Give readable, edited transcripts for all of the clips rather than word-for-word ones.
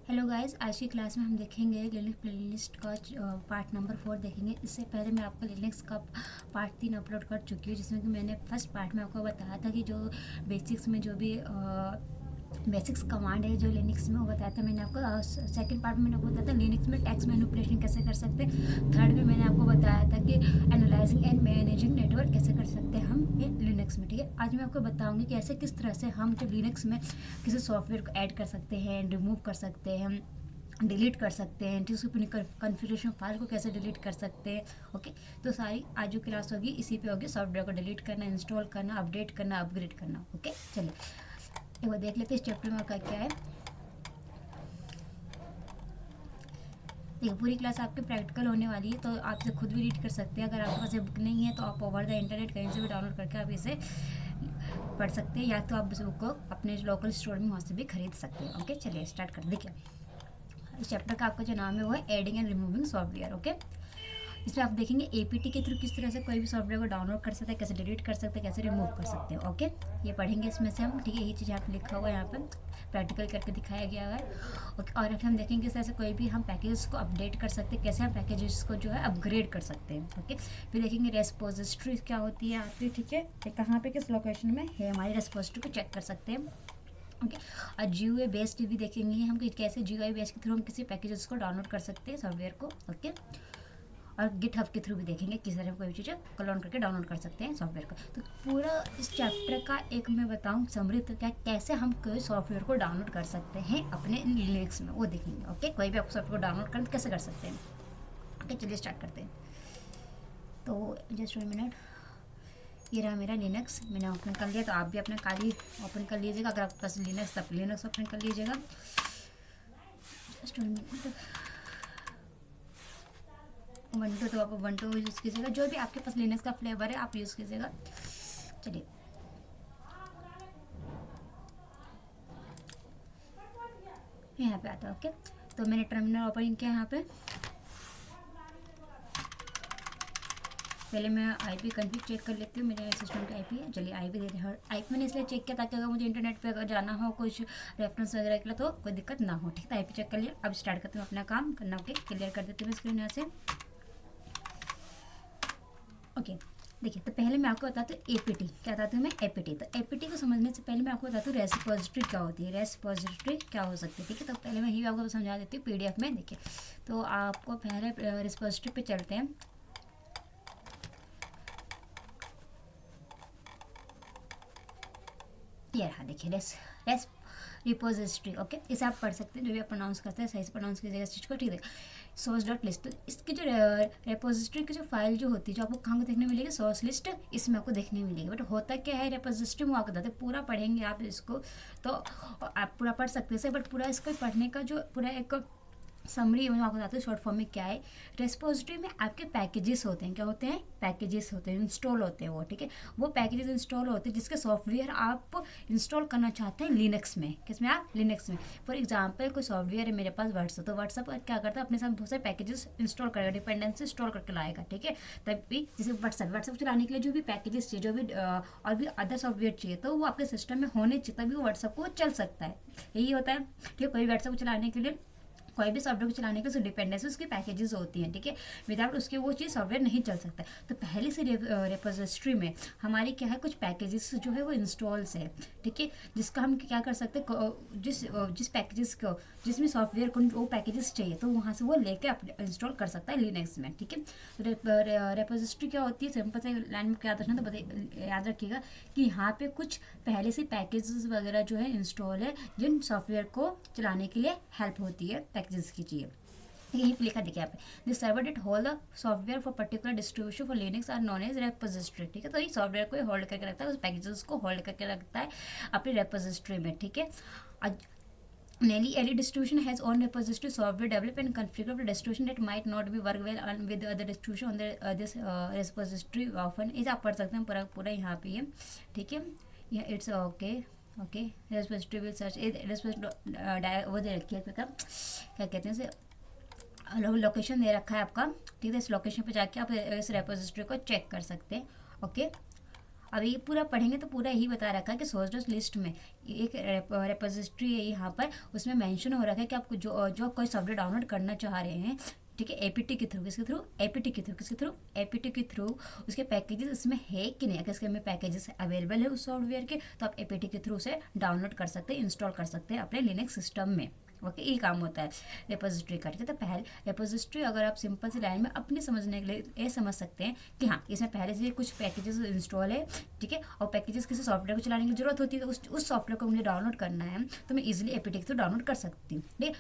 Hello guys, आज की class में हम देखेंगे लिनक्स प्लेलिस्ट का पार्ट नंबर 4 देखेंगे। इससे पहले मैं आपको लिनक्स का पार्ट 3 अपलोड कर चुकी हूँ, जिसमें कि मैंने फर्स्ट पार्ट में आपको बताया था कि जो बेसिक्स में जो भी बेसिक्स कमांड है जो लिनक्स में, वो बताया था मैंने आपको। सेकंड पार्ट में मैंने आपको बताया था लिनक्स में टेक्स्ट मैनिपुलेशन कैसे कर सकते हैं। थर्ड में मैंने आपको बताया था कि एनालाइजिंग एंड मैनेजिंग नेटवर्क कैसे कर सकते हैं हम ये लिनक्स में। ठीक है, आज मैं आपको बताऊंगी कि ऐसे किस तरह से हम जो लिनक्स में किसी सॉफ्टवेयर को ऐड कर सकते हैं, रिमूव कर सकते हैं, डिलीट कर सकते हैं, उसकी कन्फिग्रेशन फाइल को कैसे डिलीट कर सकते हैं। ओके, तो सारी आज जो क्लास होगी इसी पे होगी, सॉफ्टवेयर को डिलीट करना, इंस्टॉल करना, अपडेट करना, अपग्रेड करना। ओके, चलिए एक बार देख लेते हैं इस चैप्टर में क्या क्या है। देखिए, पूरी क्लास आपकी प्रैक्टिकल होने वाली है, तो आप इसे खुद भी रीड कर सकते हैं। अगर आपके पास ये बुक नहीं है तो आप ओवर द इंटरनेट कहीं से भी डाउनलोड करके आप इसे पढ़ सकते हैं, या तो आप इस बुक को अपने लोकल स्टोर में वहाँ से भी खरीद सकते हैं। ओके, चलिए स्टार्ट कर। देखिए, इस चैप्टर का आपका जो नाम है वो है adding and removing software. Okay, इसमें आप देखेंगे एपीटी के थ्रू किस तरह से कोई भी सॉफ्टवेयर को डाउनलोड कर सकते हैं, कैसे डिलीट कर सकते हैं, कैसे रिमूव कर सकते हैं। ओके, ये पढ़ेंगे इसमें से हम। ठीक है, यही चीज़ यहाँ पे लिखा हुआ है, यहाँ पे प्रैक्टिकल करके दिखाया गया है। ओके, और फिर हम देखेंगे किस तरह से कोई भी हम पैकेजेस को अपडेट कर सकते हैं, कैसे हम पैकेजेस को जो है अपग्रेड कर सकते हैं। ओके, फिर देखेंगे रेस्पोजिटरी क्या होती है आपकी। ठीक है, कहाँ पे किस लोकेशन में है हमारी रेस्पोजिटरी को चेक कर सकते हैं। ओके, और जीयूआई बेस्ड भी देखेंगे हम कि कैसे जीयूआई बेस्ड के थ्रू हम किसी पैकेजेस को डाउनलोड कर सकते हैं सॉफ्टवेयर को। ओके, और गिटहब के थ्रू भी देखेंगे किस तरह कोई भी चीज़ क्लोन करके डाउनलोड कर सकते हैं सॉफ्टवेयर को। तो पूरा इस चैप्टर का एक मैं बताऊं समरी, तो क्या कैसे हम कोई सॉफ्टवेयर को डाउनलोड कर सकते हैं अपने लिनक्स में, वो देखेंगे। ओके, कोई भी आप सॉफ्टवेयर को डाउनलोड करें तो कैसे कर सकते हैं। ओके, चलिए स्टार्ट करते हैं। तो जस्ट 1 मिनट, ये रहा मेरा लिनक्स, मैंने ओपन कर लिया। तो आप भी अपना खाली ओपन कर लीजिएगा। अगर आपके पास लिनक्स तब लिनक्स ओपन कर लीजिएगा। जस्ट 1 मिनट, ubuntu तो आप ubuntu यूज़ कीजिएगा, जो भी आपके पास लिनक्स का फ्लेवर है आप यूज़ कीजिएगा। चलिए, यहाँ पे आता है। ओके, तो मैंने टर्मिनल ओपन किया। यहाँ पे पहले मैं आईपी कन्फिग चेक कर लेती हूँ, मेरे सिस्टम का आईपी है। चलिए, आईपी दे रहे हैं। आईपी मैंने इसलिए चेक किया ताकि अगर मुझे इंटरनेट पे अगर जाना हो कुछ रेफरेंस वगैरह के लिए तो कोई दिक्कत ना हो। ठीक है, आईपी चेक कर लिया। अब स्टार्ट करते हैं अपना काम करना। ओके, क्लियर कर देती हूँ मैं स्क्रीन यहाँ से। ओके, देखिए, तो पहले मैं आपको बताती हूँ एपीटी क्या बताती हूँ मैं। एपीटी, तो एपीटी को समझने से पहले मैं आपको बताती हूँ रेस्पोजिटरी क्या होती है, रेस्पोजिटरी क्या हो सकती है। ठीक है, तो पहले मैं ही आपको समझा देती हूँ पीडीएफ में। देखिए, तो आपको पहले रेस्पोजिटरी पे चलते हैं। ये रहा, देखिए रेस रिपोजिटरी। ओके, इसे आप पढ़ सकते हैं, जो भी आप प्रोनाउंस करते हैं सही से प्रोनाउंस कीजिएगा इस चीज़ को। ठीक है, सोर्स डॉट लिस्ट, तो इसकी जो रेपोजिटरी की जो फाइल जो होती है, जो आपको कहाँ को देखने मिलेगी, सोर्स लिस्ट, इसमें आपको देखने मिलेगी। बट होता क्या है रेपोजिटरी में, आपको बताते पूरा पढ़ेंगे आप इसको तो आप पूरा पढ़ सकते हैं, बट पूरा इसको पढ़ने का जो पूरा एक समरी मैं आपको बताती हूँ शॉर्ट फॉर्म में क्या है। रेस्पोजिटरी में आपके पैकेजेस होते हैं, क्या होते हैं, पैकेजेस होते हैं, इंस्टॉल होते हैं वो। ठीक है, वो पैकेजेस इंस्टॉल होते हैं जिसके सॉफ्टवेयर आप इंस्टॉल करना चाहते हैं लिनक्स में। किसमें, आप लिनक्स में। फॉर एग्जांपल कोई सॉफ्टवेयर है मेरे पास व्हाट्सअप, तो व्हाट्सअप क्या करता है अपने साथ बहुत सारे पैकेजेस इंस्टॉल करेगा, डिपेंडेंसी इंस्टॉल करके लाएगा। ठीक है, तभी जैसे व्हाट्सअप चलाने के लिए जो भी पैकेजेस चाहिए, जो भी और भी अदर सॉफ्टवेयर चाहिए, तो वो आपके सिस्टम में होने चाहिए, तभी वो व्हाट्सअप को चल सकता है। यही होता है। ठीक है, कोई व्हाट्सअप चलाने के लिए, कोई भी सॉफ्टवेयर को चलाने के डिपेंडेंसी उसकी पैकेजेस होती हैं। ठीक है, विदाउट उसके वो चीज़ सॉफ्टवेयर नहीं चल सकता। तो पहले से रेपोजिटरी में हमारी क्या है, कुछ पैकेजेस जो है वो इंस्टॉल्स है। ठीक है, जिसका हम क्या कर सकते हैं, जिस पैकेजेस को जिसमें सॉफ्टवेयर को वो पैकेजेस चाहिए, तो वहाँ से वो लेके इंस्टॉल कर सकता है लिनक्स में। ठीक है, तो रेपोजिटरी क्या होती है, सिंपल से लाइन में क्या याद रखना, तो याद रखिएगा कि यहाँ पे कुछ पहले से पैकेजेस वगैरह जो है इंस्टॉल है, जिन सॉफ्टवेयर को चलाने के लिए हेल्प होती है पैकेजेस की चाहिए। यही लिखा देखिए यहाँ पे, this server that hold the software for particular distribution for Linux are known as repository. ठीक है, तो ये सॉफ्टवेयर को होल्ड करके रखता है, उस पैकेजेस को होल्ड करके रखता है अपनी रेपोजिटरी में। ठीक है, Nearly every distribution has own repository software developed and configured for distribution that might not be work well with the other distribution on this repository often इसे आप पढ़ सकते हैं पूरा पूरा यहाँ पे है। ठीक है, यह it's okay. Okay, repository will search वो दे रखी है क्या कहते हैं इसे, लोकेशन दे रखा है आपका। ठीक है, इस लोकेशन पे जाके आप इस रेपोजिटरी को चेक कर सकते हैं। ओके, अब ये पूरा पढ़ेंगे तो पूरा यही बता रखा है कि सोर्स डॉट लिस्ट में एक रेपोजिटरी है यहाँ पर, उसमें मेंशन हो रखा है कि आप जो कोई सॉफ्टवेयर डाउनलोड करना चाह रहे हैं, ठीक है, एपीटी के थ्रू, किसके थ्रू, एपीटी के थ्रू, किसके थ्रू, एपीटी के थ्रू, उसके पैकेजेस इसमें है कि नहीं, अगर इसके में पैकेजेस अवेलेबल है उस सॉफ्टवेयर के तो आप एपीटी के थ्रू से डाउनलोड कर सकते हैं, इंस्टॉल कर सकते हैं अपने लिनक्स सिस्टम में। ओके, ये काम होता है रेपोजिटरी का। ठीक है, तो पहले रेपोजिटरी अगर आप सिंपल सी लाइन में अपने समझने के लिए ये समझ सकते हैं कि हाँ, इसमें पहले से कुछ पैकेजेस इंस्टॉल है, ठीक है, और पैकेजेस किसी सॉफ्टवेयर को चलाने की जरूरत होती है, तो उस सॉफ्टवेयर को मुझे डाउनलोड करना है तो मैं इजीली एपीटी के थ्रू डाउनलोड कर सकती हूँ। ठीक है,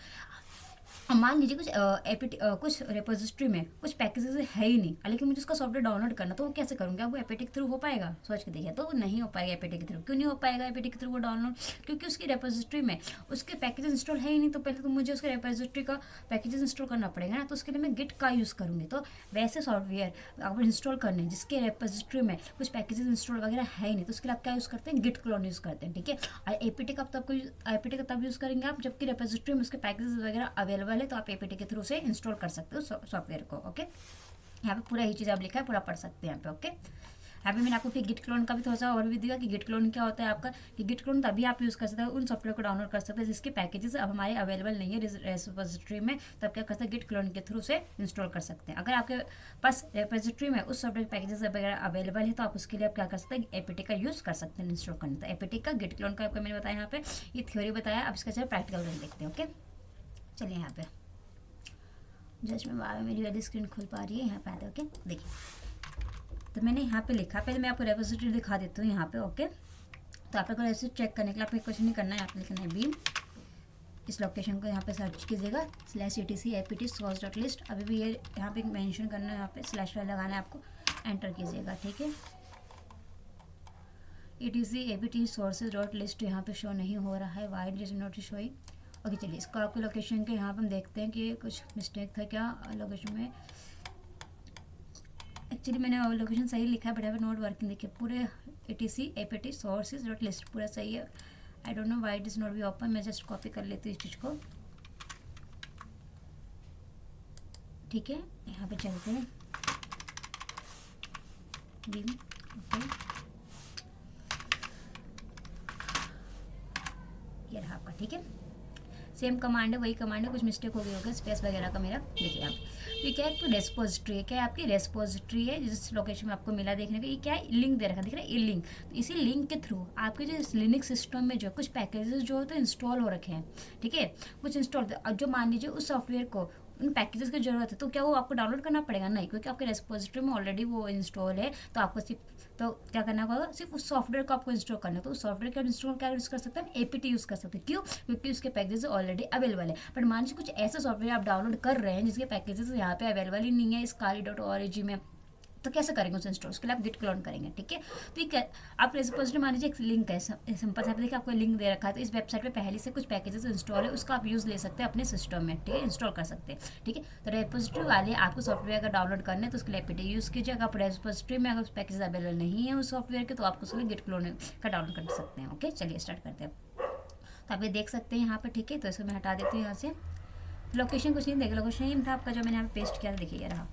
अब मान लीजिए कुछ एपीटी कुछ रेपोजिटरी में कुछ पैकेजेस है ही नहीं, लेकिन मुझे उसका सॉफ्टवेयर डाउनलोड करना, तो वो कैसे करूँगा? वो एपीटी के थ्रू हो पाएगा? सोच के देखिए, तो वो नहीं हो पाएगा एपीटी के थ्रू। क्यों नहीं हो पाएगा एपीटी के थ्रू वो डाउनलोड? क्योंकि उसकी रेपोजिटरी में उसके पैकेजेस इंस्टॉल है ही नहीं, तो पहले तो मुझे उसके रेपोजिटरी का पैकेजेस इंस्टॉल करना पड़ेगा ना, तो उसके लिए मैं गिट का यूज़ करूँगी। तो वैसे सॉफ्टवेयर आप इंस्टॉल करने जिसके रेपोजिटरी में कुछ पैकेजेस इंस्टॉल वगैरह है ही नहीं, तो उसके लिए आप क्या यूज़ करते हैं? गिट क्लोन यूज़ करते हैं। ठीक है, और एपीटी का तब यूज़ करेंगे आप जबकि रेपोजिटरी में उसके पैकेजेस वगैरह अवेलेबल है, तो आप एपीटी के थ्रू से इंस्टॉल कर सकते हो सॉफ्टवेयर को। ओके, यहाँ पे पूरा ही चीज़ आप लिखा है, पूरा पढ़ सकते हैं यहाँ पे। ओके, यहाँ पे मैंने आपको फिर गिट क्लोन का भी थोड़ा सा और भी दिया कि गिट क्लोन क्या होता है आपका, कि गिट क्लोन तभी आप यूज़ कर सकते हैं उन सॉफ्टवेयर को डाउनलोड कर सकते हैं जिसके पैकेजेस अब हमारे अवेलेबल नहीं है रेपोजिटरी में, तब क्या करते हैं? गिट क्लोन के थ्रू से इंस्टॉल कर सकते हैं। अगर आपके पास रेपोजिटरी में उस सॉफ्टवेयर पैकेजेस वगैरह अवेलेबल है तो आप उसके लिए आप क्या कर सकते हैं? एपीटी का यूज़ कर सकते हैं इंस्टॉल करने। तो एपीटी का, गिट क्लोन का आपको मैंने बताया यहाँ पे, ये थ्योरी बताया। अब इसका चलिए प्रैक्टिकल देखते हैं। ओके, चलिए यहाँ पे जस्ट मैं बार मेरी वाली स्क्रीन खुल पा रही है, यहाँ पे आते हैं। ओके, देखिए, तो मैंने यहाँ पे लिखा, पहले मैं आपको रेपोजिटरी दिखा देती हूँ यहाँ पे। ओके, तो आप लोग ऐसे चेक करने के लिए आपको कुछ नहीं करना है, यहाँ पे लिखना है बीम, इस लोकेशन को यहाँ पे सर्च कीजिएगा /etc apt source dot list। अभी भी ये यहाँ पे मेंशन करना है, यहाँ पे स्लैश लगाना है आपको, एंटर कीजिएगा। ठीक है, etc apt sources dot list यहाँ पे शो नहीं हो रहा है, why is not showing. Okay, चलिए इसको आपके लोकेशन के यहाँ पर हम देखते हैं कि कुछ मिस्टेक था क्या लोकेशन में। एक्चुअली मैंने लोकेशन सही लिखा है बट अभी नोट वर्किंग। देखिए पूरे etc apt sources dot list पूरा सही है। I don't know why it is not be open. मैं जस्ट कॉपी कर लेती हूँ इस चीज़ को। ठीक है, यहाँ पे चलते हैं बीम। ओके, ये रहा आपका। ठीक है, सेम कमांड है, वही कमांड है, कुछ मिस्टेक हो गई होगा स्पेस वगैरह का मेरा। देखिए आप, तो ये क्या है? आपकी रेस्पोजिटरी है। क्या है? आपकी रेस्पोजिटरी है जिस लोकेशन में आपको मिला देखने को। ये क्या है? लिंक दे रखा, दिख रहा है? ये लिंक। तो इसी लिंक के थ्रू आपके जो लिनक्स सिस्टम में जो कुछ पैकेजेस जो होते हैं इंस्टॉल हो रखे हैं, ठीक है, कुछ इंस्टॉल, अब जो मान लीजिए उस सॉफ्टवेयर को उन पैकेजेस की जरूरत है, तो क्या वो आपको डाउनलोड करना पड़ेगा? नहीं, क्योंकि आपके रेस्पोजिटरी में ऑलरेडी वो इंस्टॉल है। तो आपको सिर्फ तो क्या करना होगा? सिर्फ उस सॉफ्टवेयर को आपको इंस्टॉल करना है। तो उस सॉफ्टवेयर का इंस्टॉल क्या यूज़ कर सकते हैं? एपीटी यूज़ कर सकते हैं। क्यों? क्योंकि उसके पैकेजेस ऑलरेडी अवेलेबल है। बट मान लीजिए कुछ ऐसा सॉफ्टवेयर आप डाउनलोड कर रहे हैं जिसके पैकेजेस यहाँ पे अवेलेबल ही नहीं है इस kali.org में, तो कैसे करेंगे उसे इंस्टॉल? उसके लिए आप गिट क्लोन करेंगे। ठीक है, तो ये आप रेस्पोजिटरी मान लीजिए एक लिंक है, सिंपल सा देखिए आपको लिंक दे रखा है, तो इस वेबसाइट पे पहले से कुछ पैकेजेस इंस्टॉल है, उसका आप यूज़ ले सकते हैं अपने सिस्टम में। ठीक है, इंस्टॉल कर सकते हैं। ठीक है, तो रेस्पोजिटरी वाले आपको सॉफ्टवेयर अगर डाउनलोड करना है तो उसके लिए एपीटी यूज़ कीजिए। अगर आप रेस्पोजिटरी में अगर पैकेज अवेलेबल नहीं है उस सॉफ्टवेयर के, तो आप उसके लिए गिट क्लोन का डाउनलोड कर सकते हैं। ओके, चलिए स्टार्ट करते हैं। तो आप ये देख सकते हैं यहाँ पर। ठीक है, तो इसको मैं हटा देती हूँ यहाँ से। लोकेशन कुछ नहीं, देखिए लोकेशन नहीं था आपका जो मैंने यहाँ पे पेस्ट किया था। देखिए ये रहा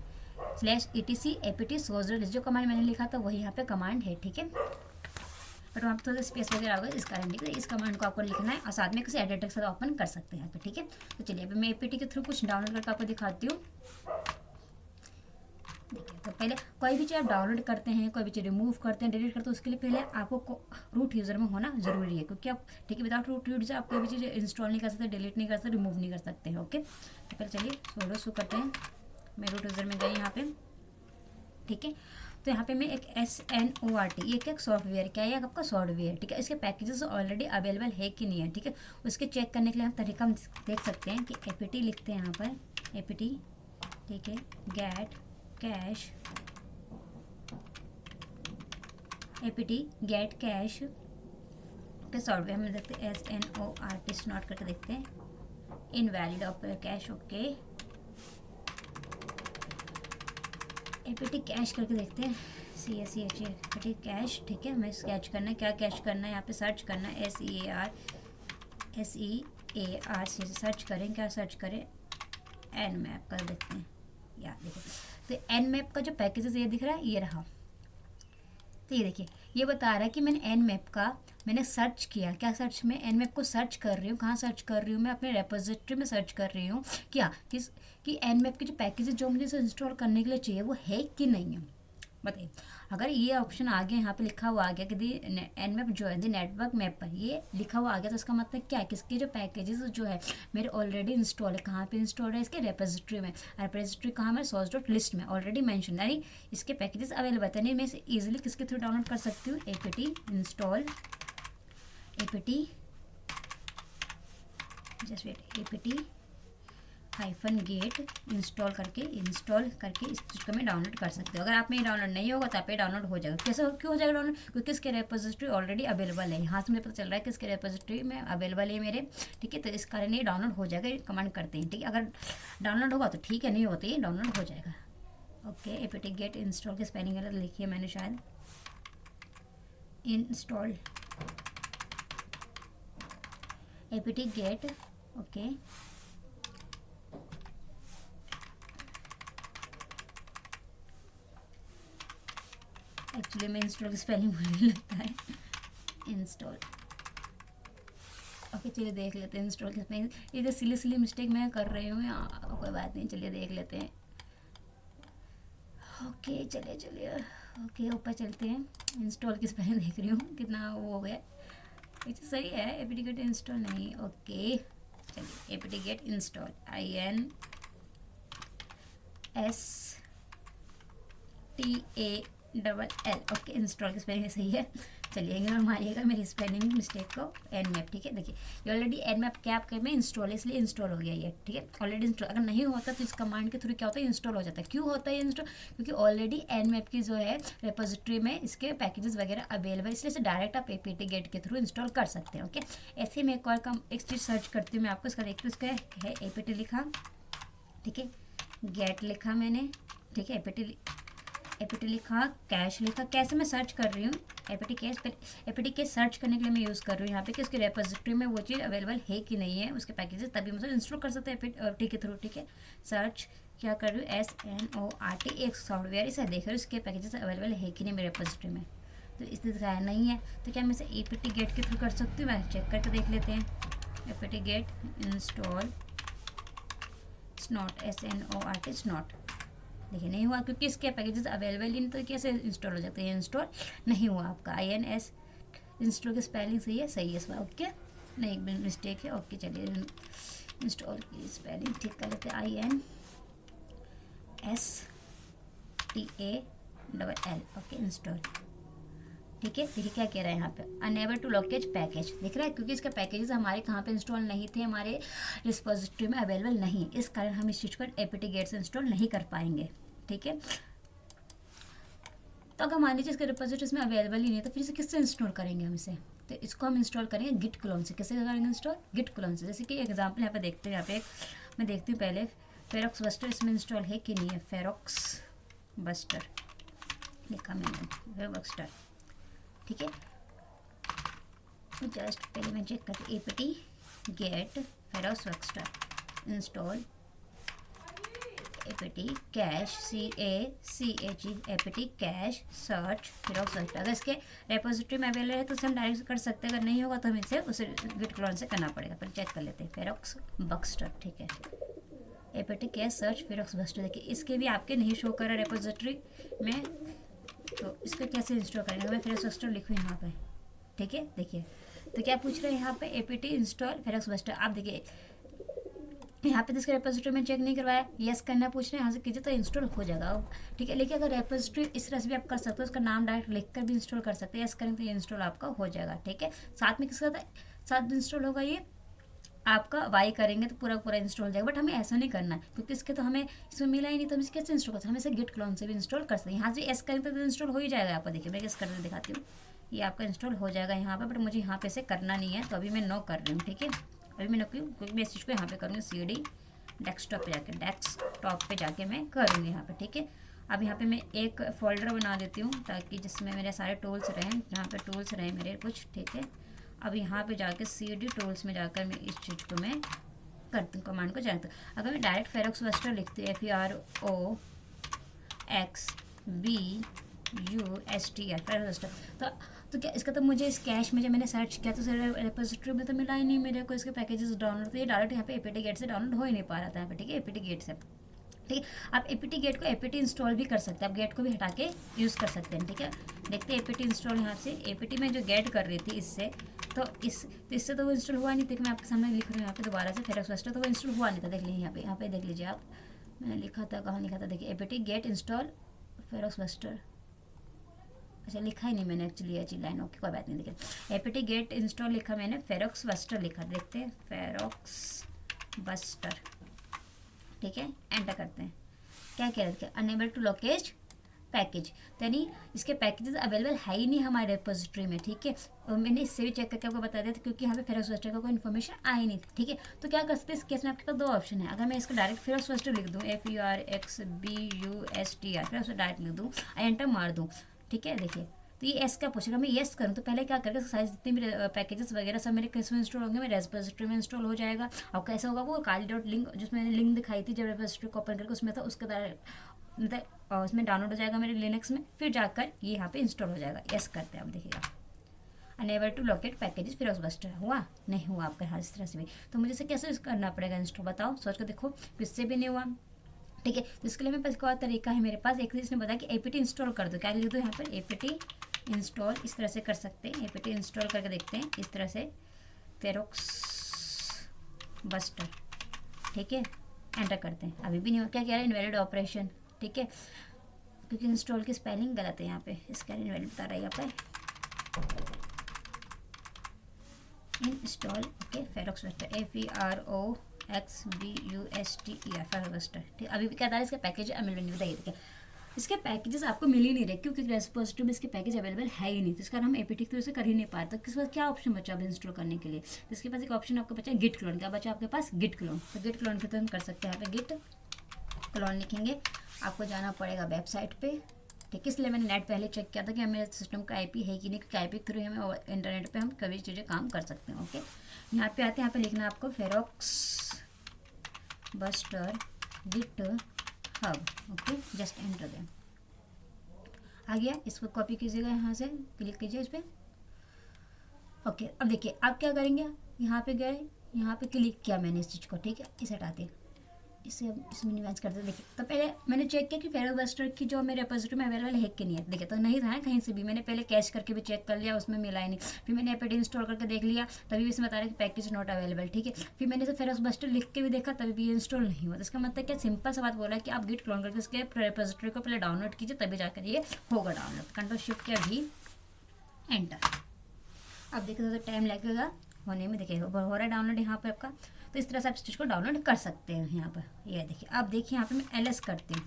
/etc apt source dot list, जो कमांड मैंने लिखा था वही यहाँ पे कमांड है। ठीक है, बट वहाँ पर थोड़ा स्पेस वगैरह होगा इस कारण। ठीक है, इस कमांड को आपको लिखना है और साथ में किसी एडिटर के साथ ओपन कर सकते हैं यहाँ पे। ठीक है, तो चलिए अभी मैं एपीटी के थ्रू कुछ डाउनलोड करके आपको दिखाती हूँ। देखिए, तो पहले कोई भी चीज़ आप डाउनलोड करते हैं, कोई भी चीज़ रिमूव करते हैं, डिलीट करते हैं, उसके लिए पहले आपको रूट यूज़र में होना जरूरी है। क्योंकि आप, ठीक है, विदाउट रूट यूज़र आप कोई भी चीज़ इंस्टॉल नहीं कर सकते, डिलीट नहीं कर सकते, रिमूव नहीं कर सकते हैं। ओके, तो पहले चलिए सोलो शू करते हैं। मैं रूट यूज़र में गई यहाँ पे। ठीक है, तो यहाँ पे मैं एक SNORT, ये क्या सॉफ्टवेयर, क्या है आपका सॉफ्टवेयर। ठीक है, इसके पैकेजेस ऑलरेडी अवेलेबल है कि नहीं है। ठीक है, उसके चेक करने के लिए हम तरीका हम देख सकते हैं कि एपीटी लिखते हैं यहाँ पर, एपीटी, ठीक है, gate cash, APT gate cash के सॉफ्टवेयर हम देखते हैं SNORT नोट करके देखते हैं, invalid of cash. Okay, APT cash करके देखते हैं, CACH एपीटी कैश। ठीक है, हमें कैच करना है, क्या कैश करना है, यहाँ पे सर्च करना है SEAR से सर्च करें। क्या सर्च करें? nmap कर देखते हैं। यार देखिए, तो nmap का जो पैकेजेस ये दिख रहा है, ये रहा। तो ये देखिए, ये बता रहा है कि मैंने एन मैप का मैंने सर्च किया, क्या सर्च में एन मैप को सर्च कर रही हूँ, कहाँ सर्च कर रही हूँ मैं अपने रेपोजिटरी में सर्च कर रही हूँ क्या कि एन मैप के जो पैकेजेस जो मुझे इंस्टॉल करने के लिए चाहिए वो है कि नहीं है। बताइए, अगर ये ऑप्शन आ गया, यहाँ पे लिखा हुआ आ गया कि दी एन मैप जो है दी नेटवर्क मैप पर ये लिखा हुआ आ गया, तो इसका मतलब क्या है, किसके जो पैकेजेस जो है मेरे ऑलरेडी इंस्टॉल है, कहाँ पे इंस्टॉल है, इसके रेपोजिटरी में। रेपोजिटरी कहाँ में, सोर्स डॉट लिस्ट में ऑलरेडी मेंशन, यानी इसके पैकेजेस अवेलेबल है। नहीं मैं इसे ईजिली किसके थ्रू डाउनलोड कर सकती हूँ, APT install, APT just wait, APT -get install करके इस चीज़ को मैं डाउनलोड कर सकती हूँ। अगर आप में ये डाउनलोड नहीं होगा तो आप ये डाउनलोड हो जाएगा। कैसे क्यों हो जाएगा डाउनलोड, क्योंकि इसके रेपोजिटरी ऑलरेडी अवेलेबल है, यहाँ से मुझे पता चल रहा है कि इसके रेपोजिटरी में अवेलेबल है मेरे, ठीक है। तो इस कारण ये डाउनलोड हो जाएगा, ये कमांड करते हैं, ठीक है। अगर डाउनलोड होगा तो ठीक है, नहीं होता ये डाउनलोड हो जाएगा। ओके, एपीटी गेट इंस्टॉल की स्पेलिंग गलत लिखी है मैंने शायद, install APT get, okay actually मैं इंस्टॉल की स्पेलिंग भूलने लगता है, इंस्टॉल। ओके चलिए देख लेते हैं इंस्टॉल की स्पेलिंग। ये तो सिली मिस्टेक मैं कर रही हूँ, कोई बात नहीं, चलिए देख लेते हैं। ओके चलिए ओके ऊपर चलते हैं, इंस्टॉल की स्पेलिंग देख रही हूँ कितना वो हो गया। ये तो सही है, एपीटी गेट इंस्टॉल नहीं, ओके चलिए APT get install, INSTALL, okay install की स्पेलिंग सही है। चलिए इग्नोर मारिएगा मेरी स्पेलिंग मिस्टेक को, एन मैप, ठीक है। देखिए ये ऑलरेडी एन मैप क्या आपके में इंस्टॉल है, इसलिए इंस्टॉल हो गया ये, ठीक है। ऑलरेडी इंस्टॉल, अगर नहीं होता तो इस कमांड के थ्रू क्या होता है, इंस्टॉल हो जाता है। क्यों होता है इंस्टॉल, क्योंकि ऑलरेडी एन मैप की जो है रेपोजिटरी में इसके पैकेजेस वगैरह अवेलेबल, इसलिए से डायरेक्ट आप एपीटी गेट के थ्रू इंस्टॉल कर सकते हैं। ओके, ऐसे में एक और एक चीज़ सर्च करती हूँ मैं आपको, इसका देखती हूँ, इसका है एपीटी लिखा, ठीक है, गेट लिखा मैंने, ठीक है, एपीटी लिखा, कैश लिखा, कैसे मैं सर्च कर रही हूँ APT cash, APT cache search करने के लिए मैं यूज़ कर रही हूँ यहाँ पे कि उसकी रेपोजिटरी में वो चीज़ अवेलेबल है कि नहीं है, उसके पैकेजेस, तभी मुझे इंस्टॉल कर सकते हैं एपीटी के थ्रू, ठीक है। सर्च क्या कर रही हूँ, SNORT, एक सॉफ्टवेयर, इसे देख रही हूँ इसके पैकेजेस अवेलेबल है कि नहीं मेरे रेपोजिटरी में, तो इसलिए दिखाया नहीं है। तो क्या मैं इसे एपीटी गेट के थ्रू कर सकती हूँ, मैं चेक करके देख लेते हैं। APT get install snout, SNORT snout, देखिए नहीं हुआ क्योंकि इसके पैकेजेस अवेलेबल ही नहीं, तो कैसे इंस्टॉल हो जाते हैं, इंस्टॉल नहीं हुआ आपका। INS इंस्टॉल की स्पेलिंग सही है इस बार, ओके नहीं मिस्टेक है, ओके चलिए इंस्टॉल की स्पेलिंग ठीक कर लेते हैं, INSTALL, ओके इंस्टॉल, ठीक है। देखिए क्या कह रहा है यहाँ पे, अनेबल टू लोकेट पैकेज, दिख रहा है क्योंकि इसके पैकेजेस हमारे कहाँ पे इंस्टॉल नहीं थे, हमारे रिपोजिटरी में अवेलेबल नहीं, इस कारण हम इस चीज़ को एपीटी गेट से इंस्टॉल नहीं कर पाएंगे, ठीक है। तो अगर मान लीजिए इसके रिपोजिटरीज में अवेलेबल ही नहीं है तो फिर इसे किससे इंस्टॉल करेंगे हम इसे, तो इसको हम इंस्टॉल करेंगे गिट क्लोन से। कैसे करेंगे इंस्टॉल, गिट क्लोन से। जैसे कि एग्जाम्पल यहाँ पे देखते हैं, यहाँ पे मैं देखती हूँ पहले फेरोक्स बस्टर इसमें इंस्टॉल है कि नहीं है, फेरोक्स बस्टर लिखा मैंने, फेरोक्स, ठीक है। जस्ट पहले मैं चेक करती, APT get feroxbuster install, APT cache CACHE, APT cache search feroxbuster. अगर इसके रेपोजिटरी में अवेलेबल है तो उसे हम डायरेक्ट कर सकते हैं, अगर नहीं होगा तो हम इसे उसे गिट क्लोन से करना पड़ेगा। फिर चेक कर लेते हैं, फेरोक्स बस्टर, ठीक है, APT cache search ferox buster. देखिए इसके भी आपके नहीं शो कर रहा रेपोजिटरी में, तो इसको कैसे इंस्टॉल करेंगे, मैं फेरोक्स बस्टर लिखूँ यहाँ पे, ठीक है। देखिए तो क्या पूछ रहे हैं यहाँ पे, एपीटी इंस्टॉल फेरोक्स बस्टर। आप देखिए यहाँ पे तो इसका रेपोजिटरी में चेक नहीं करवाया, यस करना पूछ रहे हैं, यहाँ से कीजिए तो इंस्टॉल हो जाएगा, ठीक है। लेकिन अगर रेपोजिटरी इस तरह से भी आप कर सकते हो, उसका नाम डायरेक्ट लिख कर भी इंस्टॉल कर सकते हैं, यस करेंगे तो ये इंस्टॉल आपका हो जाएगा, ठीक है। साथ में किसका साथ इंस्टॉल होगा, ये आपका वाई करेंगे तो पूरा इंस्टॉल हो जाएगा। बट हमें ऐसा नहीं करना है क्योंकि इसके तो हमें इसमें मिला ही नहीं, तो हम इसे कैसे इंस्टॉल कर सकते हैं, हम इसे गिट क्लोन से भी इंस्टॉल कर सकते हैं। यहाँ से एस करेंगे तो इंस्टॉल हो ही जाएगा आपका। देखिए मैं कैसे करके दिखाती हूँ, ये आपका इंस्टॉल हो जाएगा यहाँ पर, बट मुझे यहाँ पे से करना नहीं है, तो अभी मैं नो कर रही हूँ, ठीक है। अभी मैं नो क्यों, क्योंकि मैं इस चीज़ को यहाँ पे करूँगी CD डेस्कटॉप पे जाके मैं करूँगी यहाँ पे, ठीक है। अब यहाँ पे मैं एक फोल्डर बना देती हूँ ताकि जिसमें मेरे सारे टूल्स रहें, यहाँ पे टूल्स रहें मेरे कुछ, ठीक है। अब यहाँ पे जाके CD टूल्स में जाकर मैं इस चीज़ को मैं करती हूँ, कमांड को जानती हूँ। अगर मैं डायरेक्ट फेरोक्स बस्टर लिखती हूँ, USTR फेरोस वेस्टर। तो क्या इसका, तो मुझे इस कैश में जब मैंने सर्च किया तो सर रेपोजिटरी में तो मिला ही नहीं मेरे को इसके पैकेजेस डाउनलोड, तो ये डायरेक्ट यहाँ पे APT गेट से डाउनलोड हो ही नहीं पा रहा था यहाँ पे, ठीक है, APT गेट से। ठीक है, आप APT गेट को APT इंस्टॉल भी कर सकते हैं, आप गेट को भी हटा के यूज़ कर सकते हैं, ठीक है। देखते हैं APT इंस्टॉल यहाँ से, APT में जो गेट कर रही थी इससे, तो इससे तो वो इंस्टॉल हुआ नहीं। देखिए मैं आपके सामने लिख रही हूँ यहाँ पे दोबारा से फेरोस वेस्टर, तो वो इंस्टॉल हुआ नहीं था। देख लीजिए यहाँ पे देख लीजिए आप, मैंने लिखा था, कहाँ लिखा था, देखिए APT get install feroxbuster. अच्छा, लिखा ही नहीं मैंने एक्चुअली ये लाइन, ओके कोई बात नहीं। देखिए APT गेट इंस्टॉल लिखा मैंने, फेरोक्स वेस्टर लिखा, देखते हैं फेरोक्स वेस्टर, ठीक है, एंटर करते हैं। क्या कह रहे थे, अनेबल टू लोकेट पैकेज, यानी इसके पैकेजेस अवेलेबल है ही नहीं हमारे रेपोजिटरी में, ठीक है। और मैंने इससे भी चेक करके आपको बता दिया था, क्योंकि यहाँ पे फेरोस वेस्टर का कोई इन्फॉर्मेशन आई नहीं थी, ठीक है। तो क्या कर सकते हैं इस केस में, आपके पास दो ऑप्शन है। अगर मैं इसको डायरेक्ट फेरोस वेस्टर लिख दूँ, FERXBUSTR, फिर उसको डायरेक्ट लिख दूँ, एंटर मार दूँ, ठीक है। देखिए तो ये एस का पूछेगा, मैं येस करूँ तो पहले क्या करेगा, सारे जितने भी पैकेजेस वगैरह सब मेरे किस में इंस्टॉल होंगे, मेरे रेपोजिटरी में इंस्टॉल हो जाएगा। और कैसा होगा, वो काली डॉट लिंक जिसमें मैंने लिंक दिखाई थी जब रेपोजिटरी को ओपन करके उसमें था, उसके द्वारा मतलब उसमें डाउनलोड हो जाएगा मेरे लिनक्स में, फिर जाकर ये यहाँ पे इंस्टॉल हो जाएगा। यस करते हैं, आप देखिएगा unable to locate packages feroxbuster, हुआ नहीं हुआ आपका हाथ इस तरह से भी। तो मुझे इसे कैसे करना पड़ेगा इंस्टॉल, बताओ, सोच कर देखो, इससे भी नहीं हुआ, ठीक है। तो इसके लिए मेरे पास एक और तरीका है मेरे पास, एक इसने बताया कि APT इंस्टॉल कर दो, क्या लिख दो यहाँ पर, APT इंस्टॉल, इस तरह से कर सकते हैं। APT इंस्टॉल करके देखते हैं, इस तरह से फेरोक्स वेस्टर, ठीक है, एंटर करते हैं। अभी भी नहीं हुआ, क्या कह रहा है, इनवैलिड ऑपरेशन, ठीक है, क्योंकि इंस्टॉल की स्पेलिंग गलत है यहाँ पे, इसका इनवैलिड बता रहा है यहाँ पे, install, okay, ferox Wester, FEROXBUSTER ferox Wester, ठीक। अभी भी क्या था, इसका पैकेज अवेलेबल नहीं, बताइए क्या इसके पैकेजेस आपको मिल ही नहीं रहे, क्योंकि रेपोजिटरी में इसके पैकेज अवेलेबल है ही नहीं, तो इसका हम APT की तरह से कर ही नहीं पाए। तो किस पास क्या ऑप्शन बचा अब इंस्टॉल करने के लिए, तो इसके पास एक ऑप्शन आपको बचा गिट क्लोन, क्या बचा आपके पास, गिट क्लोन। तो गिट क्लोन के तो हम कर सकते हैं, यहाँ पे गिट क्लोन लिखेंगे, आपको जाना पड़ेगा वेबसाइट पे, ठीक है। इसलिए मैंने नेट पहले चेक किया था कि हमें सिस्टम का IP है कि नहीं, क्योंकि IP के थ्रू हमें इंटरनेट पे हम कभी चीज़ें काम कर सकते हैं, ओके। यहाँ पे आते हैं, यहाँ पे लिखना है आपको feroxbuster GitHub, okay, just enter दें, आ गया। इसको कॉपी कीजिएगा, यहाँ से क्लिक कीजिए इस पर, ओके। अब देखिए आप क्या करेंगे, यहाँ पे गए, यहाँ पे क्लिक किया मैंने इस चीज़ को, ठीक है, इसे हटाते, इसे इसमें मिनिमाइज करते। देखिए तो पहले मैंने चेक किया कि फेरोस वेस्टर की जो मेरे रेपोजिटरी में अवेलेबल है कि नहीं है, देखिए तो नहीं था कहीं से भी, मैंने पहले कैश करके भी चेक कर लिया, उसमें मिला ही नहीं। फिर मैंने APT इंस्टॉल करके देख लिया, तभी भी इसमें बता रहा है कि पैकेज नॉट अवेलेबल, ठीक है। फिर मैंने इसे फेरोस वेस्टर लिख के भी देखा, तभी भी इंस्टॉल नहीं हुआ। तो इसका मतलब क्या, सिंपल सा बात बोला है कि आप गिट क्लोन करके इसके रेपोजिटरी को पहले डाउनलोड कीजिए, तभी जाकर ये होगा डाउनलोड। कंट्रोल शिफ्ट किया भी, एंटर। अब देखिए तो टाइम लगेगा होने में, देखिए हो रहा है डाउनलोड यहाँ पे आपका। तो इस तरह से आप इस चीज़ को डाउनलोड कर सकते हैं यहाँ पर, ये देखिए। अब देखिए यहाँ पे मैं LS करती हूँ,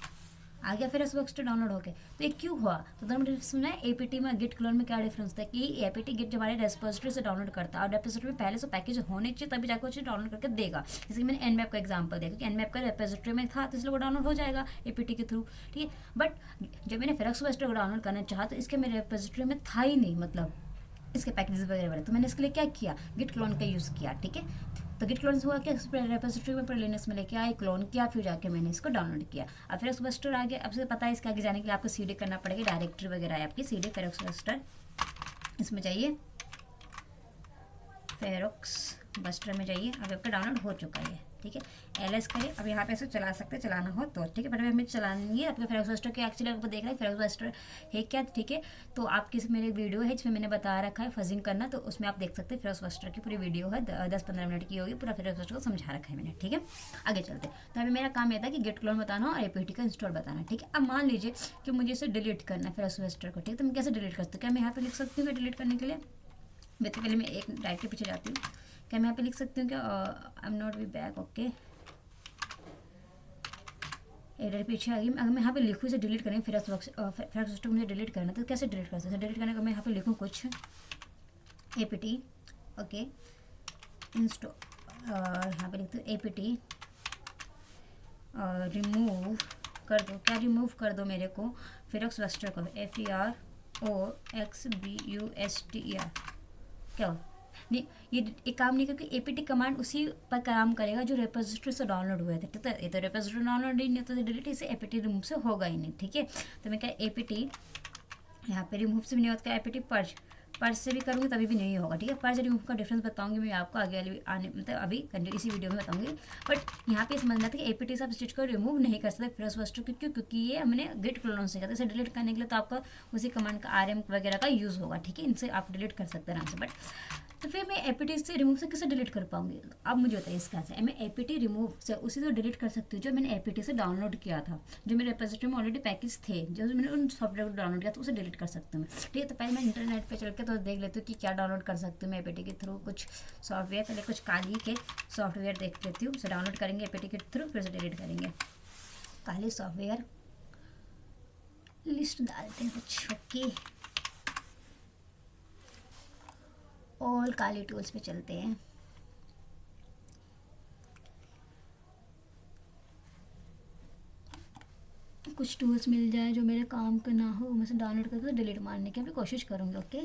आ गया फेरोस वेस्टर डाउनलोड होके। तो ये क्यों हुआ, तो मुझे सुना है APT में गिट क्लोन में क्या डिफरेंस था, कि APT गिट हमारे रेपोजिटरी से डाउनलोड करता है, और रेपोजिटरी में पहले से पैकेज होने चाहिए, तभी जाकर उसे डाउनलोड करके देगा। जैसे कि मैंने Nmap का एग्जांपल दिया, क्योंकि Nmap का रेपोजिटरी में था, तो इसलिए वो डाउनलोड हो जाएगा APT के थ्रू, ठीक है। बट जब मैंने फेरोस वेस्टर को डाउनलोड करना चाहा, तो इसके मेरे रेपोजिटरी में था ही नहीं, मतलब इसके पैकेजेस वगैरह वाले, तो मैंने इसके लिए क्या किया, गिट क्लोन का यूज़ किया, ठीक है। तो गिट क्लोन हुआ क्या, रेपोजिटरी में पूरे लिनक्स में लेके आए, क्लोन किया, फिर जाके मैंने इसको डाउनलोड किया। अब फेरोक्स वेस्टर आ गया। अब से पता है इसके आगे जाने के लिए आपको CD करना पड़ेगा, डायरेक्टरी वगैरह है आपकी, CD फेरोक्स वेस्टर, इसमें जाइए, फेरोक्स वेस्टर में जाइए। अब आपका डाउनलोड हो चुका है, ठीक है। LS करिए, अब यहाँ पे ऐसे चला सकते हैं, चलाना हो तो, ठीक है। बट हमें चलाना नहीं है, आपके फेरोक्स वेस्टर के एक्चुअली आपको देख रहे हैं फेरोक्स वेस्टर है क्या, ठीक है। तो आपकी मेरे वीडियो है जिसमें मैंने बता रखा है फजिंग करना, तो उसमें आप देख सकते हैं फेरोक्स वेस्टर की पूरी वीडियो है, 10-15 मिनट की होगी, पूरा फेरोक्स वेस्टर को समझा रखा है मैंने, ठीक है। आगे चलते, तो अभी मेरा काम यह था कि गिट क्लोन बताना और APT का इंस्टॉल बताना, ठीक है। अब मान लीजिए कि मुझे इसे डिलीट करना है फेरोक्स वेस्टर को, ठीक है। तो मैं कैसे डिलीट कर सकती हूँ, क्या मैं यहाँ पे लिख सकती हूँ डिलीट करने के लिए, वैसे पहले मैं एक डायरेक्टरी पीछे जाती हूँ, क्या मैं यहाँ पे लिख सकती हूँ, क्या I am not be back, okay, error पीछे आ गई। अगर मैं यहाँ पे लिखूँ इसे डिलीट करेंगे, फेरोक्स वेस्टर मुझे डिलीट करना, तो कैसे डिलीट कर सकते हैं, डिलीट करने का मैं यहाँ पे लिखूँ कुछ APT, ओके, इंस्टॉल, यहाँ पे लिखते हैं APT रिमूव कर दो, क्या रिमूव कर दो मेरे को फेरोक्स वेस्टर को, FEROXBUSTER, क्या हो नहीं, ये काम नहीं, क्योंकि APT कमांड उसी पर काम करेगा जो रेपोजिटरी से डाउनलोड हुए थे, ठीक है। ये तो रेपोजिटरी डाउनलोड ही नहीं, तो डिलीट इसे APT रिमूव से होगा ही नहीं, ठीक है। तो मैं क्या APT यहाँ पे रिमूव से भी नहीं होता एपीटी पर्ज, पर्ज से भी करूँगी तभी भी नहीं होगा, ठीक है। पर्ज रिमूव का डिफरेंस बताऊंगी मैं आपको आगे वाली आने मतलब अभी इसी वीडियो में बताऊंगी। बट यहाँ पे समझना था कि एपीटी से आप स्टिच को रिमूव नहीं कर सकते प्लस फर्स्ट क्यों, क्योंकि ये हमने गिट क्लोन से किया था। इसे डिलीट करने के लिए तो आपका उसी कमांड का आरएम वगैरह का यूज़ होगा, ठीक है। इनसे आप डिलीट कर सकते हैं आराम से। बट तो फिर मैं एपीटी से रिमूव से कैसे डिलीट कर पाऊंगी, अब मुझे बताइए इसका आंसर। मैं एपीटी रिमूव से उसी से डिलीट कर सकती हूँ जो मैंने एपीटी से डाउनलोड किया था, जो मेरे रेपोजिटरी में ऑलरेडी पैकेज थे, जो मैंने उन सॉफ्टवेयर को डाउनलोड किया तो उसे डिलीट कर सकती हूँ मैं, ठीक है। तो पहले मैं इंटरनेट पे चल के तो देख लेती हूँ कि क्या डाउनलोड कर सकती हूँ मैं एपीटी के थ्रू कुछ सॉफ्टवेयर। पहले कुछ काली के सॉफ्टवेयर देख लेती हूँ, उसे डाउनलोड करेंगे एपीटी के थ्रू, फिर उसे डिलीट करेंगे। काली सॉफ्टवेयर लिस्ट डालते हैं कुछ, ओके। ऑल काली टूल्स पे चलते हैं। कुछ टूल्स मिल जाए जो मेरे काम का ना हो, मैं से डाउनलोड करके डिलीट मारने की अपनी कोशिश करूँगी, ओके।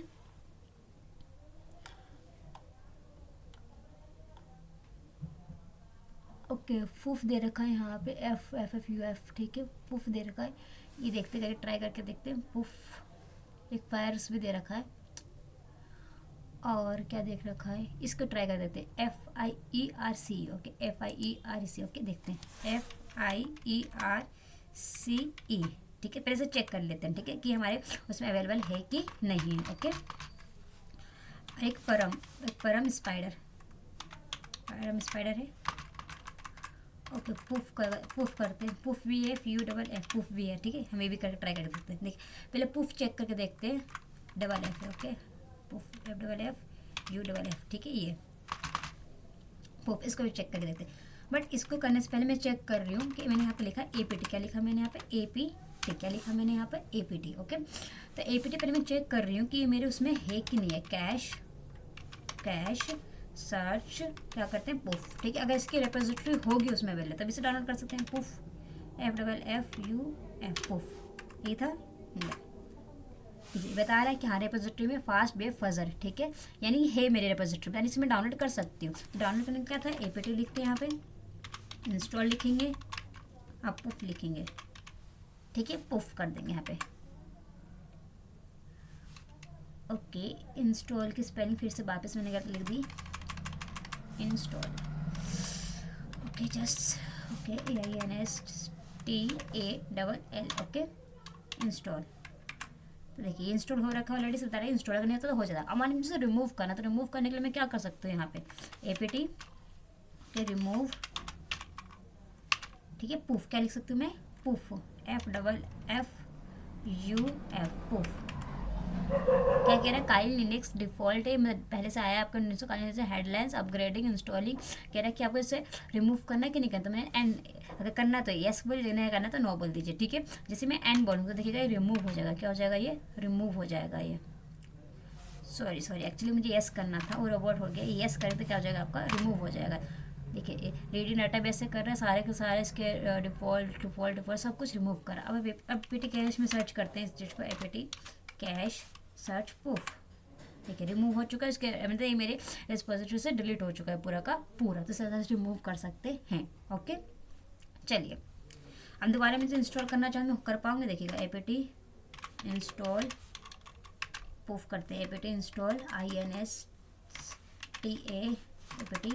ओके फूफ दे रखा है यहाँ पे FFUF, ठीक है। फूफ दे रखा है, ये देखते करके ट्राई करके देखते हैं। फूफ एक फायर्स भी दे रखा है, और क्या देख रखा है इसको ट्राई कर देते हैं। FIERC, ओके FIERC, ओके देखते हैं FIERCE, ठीक है। पहले से चेक कर लेते हैं, ठीक है, कि हमारे उसमें अवेलेबल है कि नहीं है, ओके। एक परम स्पाइडर है, ओके। पुफ करते हैं, पुफ भी है, FUFF पुफ भी है, ठीक है। हम ये भी करके ट्राई कर सकते हैं। देखिए पहले पुफ चेक करके देखते हैं, FF है, ओके। पुफ FFF, ठीक है। ये पुफ, इसको भी चेक करके देखते हैं। बट इसको करने से पहले मैं चेक कर रही हूँ कि मैंने यहाँ पे लिखा APT, क्या लिखा मैंने यहाँ पे APT, क्या लिखा मैंने यहाँ पे APT, ओके। तो APT पहले मैं चेक कर रही हूँ कि ये मेरे उसमें है कि नहीं है। कैश सर्च क्या करते हैं, पुफ, ठीक है। अगर इसकी रेपोजिटरी होगी उसमें अवेलेबल तभी से डाउनलोड कर सकते हैं। पुफ FFFUF पुफ, ये था जी। बता रहा है कि हाँ रेपोजिटरी में फास्ट वेब फजर, ठीक है, यानी है मेरे रेपोजिटरी, यानी इसमें डाउनलोड कर सकती हूँ। डाउनलोड करने का क्या था, APT लिखते हैं यहाँ पे, इंस्टॉल लिखेंगे, आप पुफ लिखेंगे, ठीक है। पुफ कर देंगे यहाँ पे, ओके। इंस्टॉल की स्पेलिंग फिर से वापस मैंने लिख दी, install, okay just, okay INSTALL, okay install. तो देखिए इंस्टॉल हो रखा है ऑलरेडी, से बता रहा है इंस्टॉल करने तो हो जाता है। अब मान लीजिए रिमूव करना, तो रिमूव करने के लिए मैं क्या कर सकती हूँ यहाँ पे APT के रिमूव, ठीक है। पुफ क्या लिख सकती हूँ मैं, पुफ FFFUF पुफ। क्या कह रहा है, काइल लिनक्स डिफ़ॉल्ट है, मतलब पहले से आया आपका 1900 Kyle Linux headlines upgrading installing. कह रहा है कि आपको इसे रिमूव करना है कि नहीं करना। तो मैंने एन, अगर करना तो येस बोल, नहीं करना तो नो बोल दीजिए, ठीक है। जैसे मैं एन बोलूँगा तो देखिएगा ये रिमूव हो जाएगा, क्या हो जाएगा, ये रिमूव हो जाएगा। ये सॉरी एक्चुअली मुझे येस करना था, वो रोबोट हो गया। येस करें तो क्या हो जाएगा, आपका रिमूव हो जाएगा। देखिए रीडिंग डाटाबेस से कर रहे हैं, सारे के सारे इसके डिफ़ॉल्ट सब कुछ रिमूव करा। अब APT कैश में सर्च करते हैं इस चीज़ को, APT कैश सर्च पुफ, ठीक है। रिमूव हो चुका है, इसके मतलब ये मेरे रेपोजिटरी से डिलीट हो चुका है पूरा का पूरा, तो सर रिमूव कर सकते हैं, ओके। चलिए अब दोबारा मैं इंस्टॉल करना चाहूँ कर पाऊँगी, देखिएगा APT इंस्टॉल पुफ करते हैं, APT install INSTA APT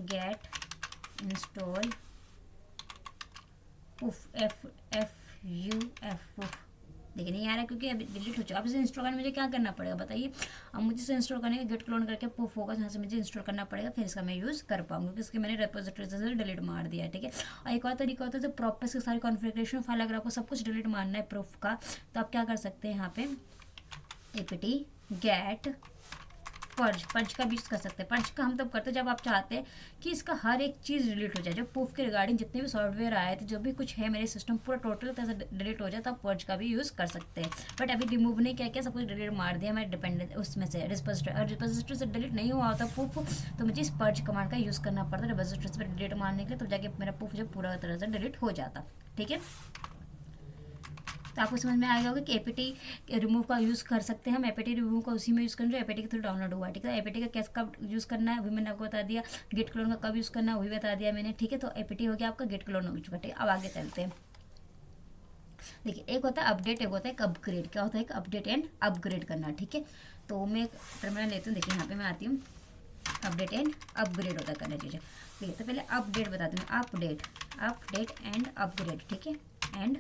get install ffuf FFUF ffuf. देखिए नहीं आ रहा है क्योंकि अभी डिलीट हो चुका। अब इसे इंस्टॉल करने मुझे क्या करना पड़ेगा बताइए। अब मुझे इसे इंस्टॉल करने के गेट क्लोन करके पुफ होगा, जहाँ से मुझे इंस्टॉल करना पड़ेगा, फिर इसका मैं यूज़ कर पाऊंगी क्योंकि इसके मैंने रेपोजिटरी से डिलीट मार दिया है, ठीक है। और एक और तरीका होता है जो प्रॉपर से सारी कॉन्फ़िगरेशन फाइल, अगर आपको सब कुछ डिलीट मारना है प्रूफ का, तो आप क्या कर सकते हैं यहाँ पे APT गेट पर्ज का भी यूज़ कर सकते हैं। पर्ज का हम तब करते हैं जब आप चाहते हैं कि इसका हर एक चीज़ डिलीट हो जाए, जो प्रूफ के रिगार्डिंग जितने भी सॉफ्टवेयर आए थे, जो भी कुछ है मेरे सिस्टम पूरा टोटल तरह से डिलीट हो जाए, तो आप पर्ज का भी यूज़ कर सकते हैं। बट अभी रिमूव नहीं किया, सब कुछ डिलीट मार दिया मैं डिपेंडेंट उसमें से रिपोजिटरी, और रिपोजिटरी से डिलीट नहीं हुआ होता प्रूफ, तो मुझे इस पर्ज कमांड का यूज़ करना पड़ता है रिपोजिटरी से डिलीट मारने के लिए, तो जाके मेरा प्रूफ जो पूरा तरह से डिलीट हो जाता, ठीक है। तो आपको समझ में आएगा होगा कि APT रिमूव का यूज़ कर सकते हैं हम। APT रिमूव का उसी में यूज़ करना जो APT के थ्रू डाउनलोड हुआ है, ठीक है। APT का कैसे कब यूज़ करना है वही मैंने आपको बता दिया, गेट क्लोन का कब यूज़ करना है वही बता दिया मैंने, ठीक है। तो APT हो गया आपका, गेट क्लोन हो चुका, ठीक है। अब आगे चलते हैं। देखिए एक होता है अपडेट, एक होता है एक अपग्रेड। क्या होता है? एक अपडेट एंड अपग्रेड करना, ठीक है। तो मैं एक टर्मिनल लेती हूँ, देखिए यहाँ पे मैं आती हूँ, अपडेट एंड अपग्रेड होता है करना चीज़ें, ठीक है। तो पहले अपडेट बताती हूँ, अपडेट, अपडेट एंड अपग्रेड, ठीक है, एंड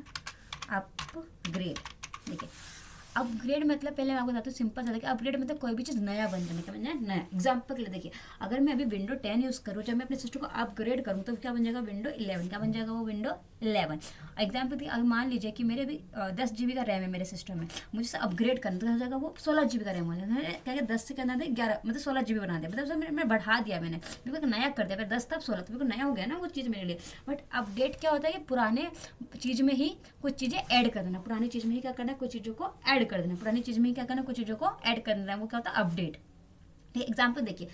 अपग्रेड। देखिए अपग्रेड मतलब पहले मैं आपको बताती हूँ, सिंपल सा देखिए, अपग्रेड मतलब कोई भी चीज़ नया बन जाने का, मतलब नया। एग्जाम्पल के लिए देखिए, अगर मैं अभी विंडो 10 यूज़ करूँ, जब मैं अपने सिस्टम को अपग्रेड करूँ तो क्या बन जाएगा? विंडो 11। क्या बन जाएगा? वो विंडो 11। एग्जाम्पल देखिए, अगर मान लीजिए कि मेरे भी 10 GB का रैम है मेरे सिस्टम में, मुझे से अपग्रेड करना, तो क्या हो जाएगा? वो 16 GB का रैम हो जाएगा। मैंने क्या 10 से करना था 11, मतलब 16 GB बना दिया, मतलब उसमें मैंने बढ़ा दिया, मैंने बिल्कुल नया कर दिया। फिर 10 था 16, तो बिल्कुल नया हो गया ना वो चीज़ मेरे लिए। बट अपडेट क्या होता है कि पुराने चीज़ में ही कुछ चीज़ें ऐड कर देना, पुरानी चीज़ में ही क्या करना है? कुछ चीज़ों को ऐड कर देना, पुरानी चीज़ में ही क्या करना है? कुछ चीज़ों को ऐड कर देना, वो क्या होता है? अपडेट। ठीक है, एग्जाम्पल देखिए,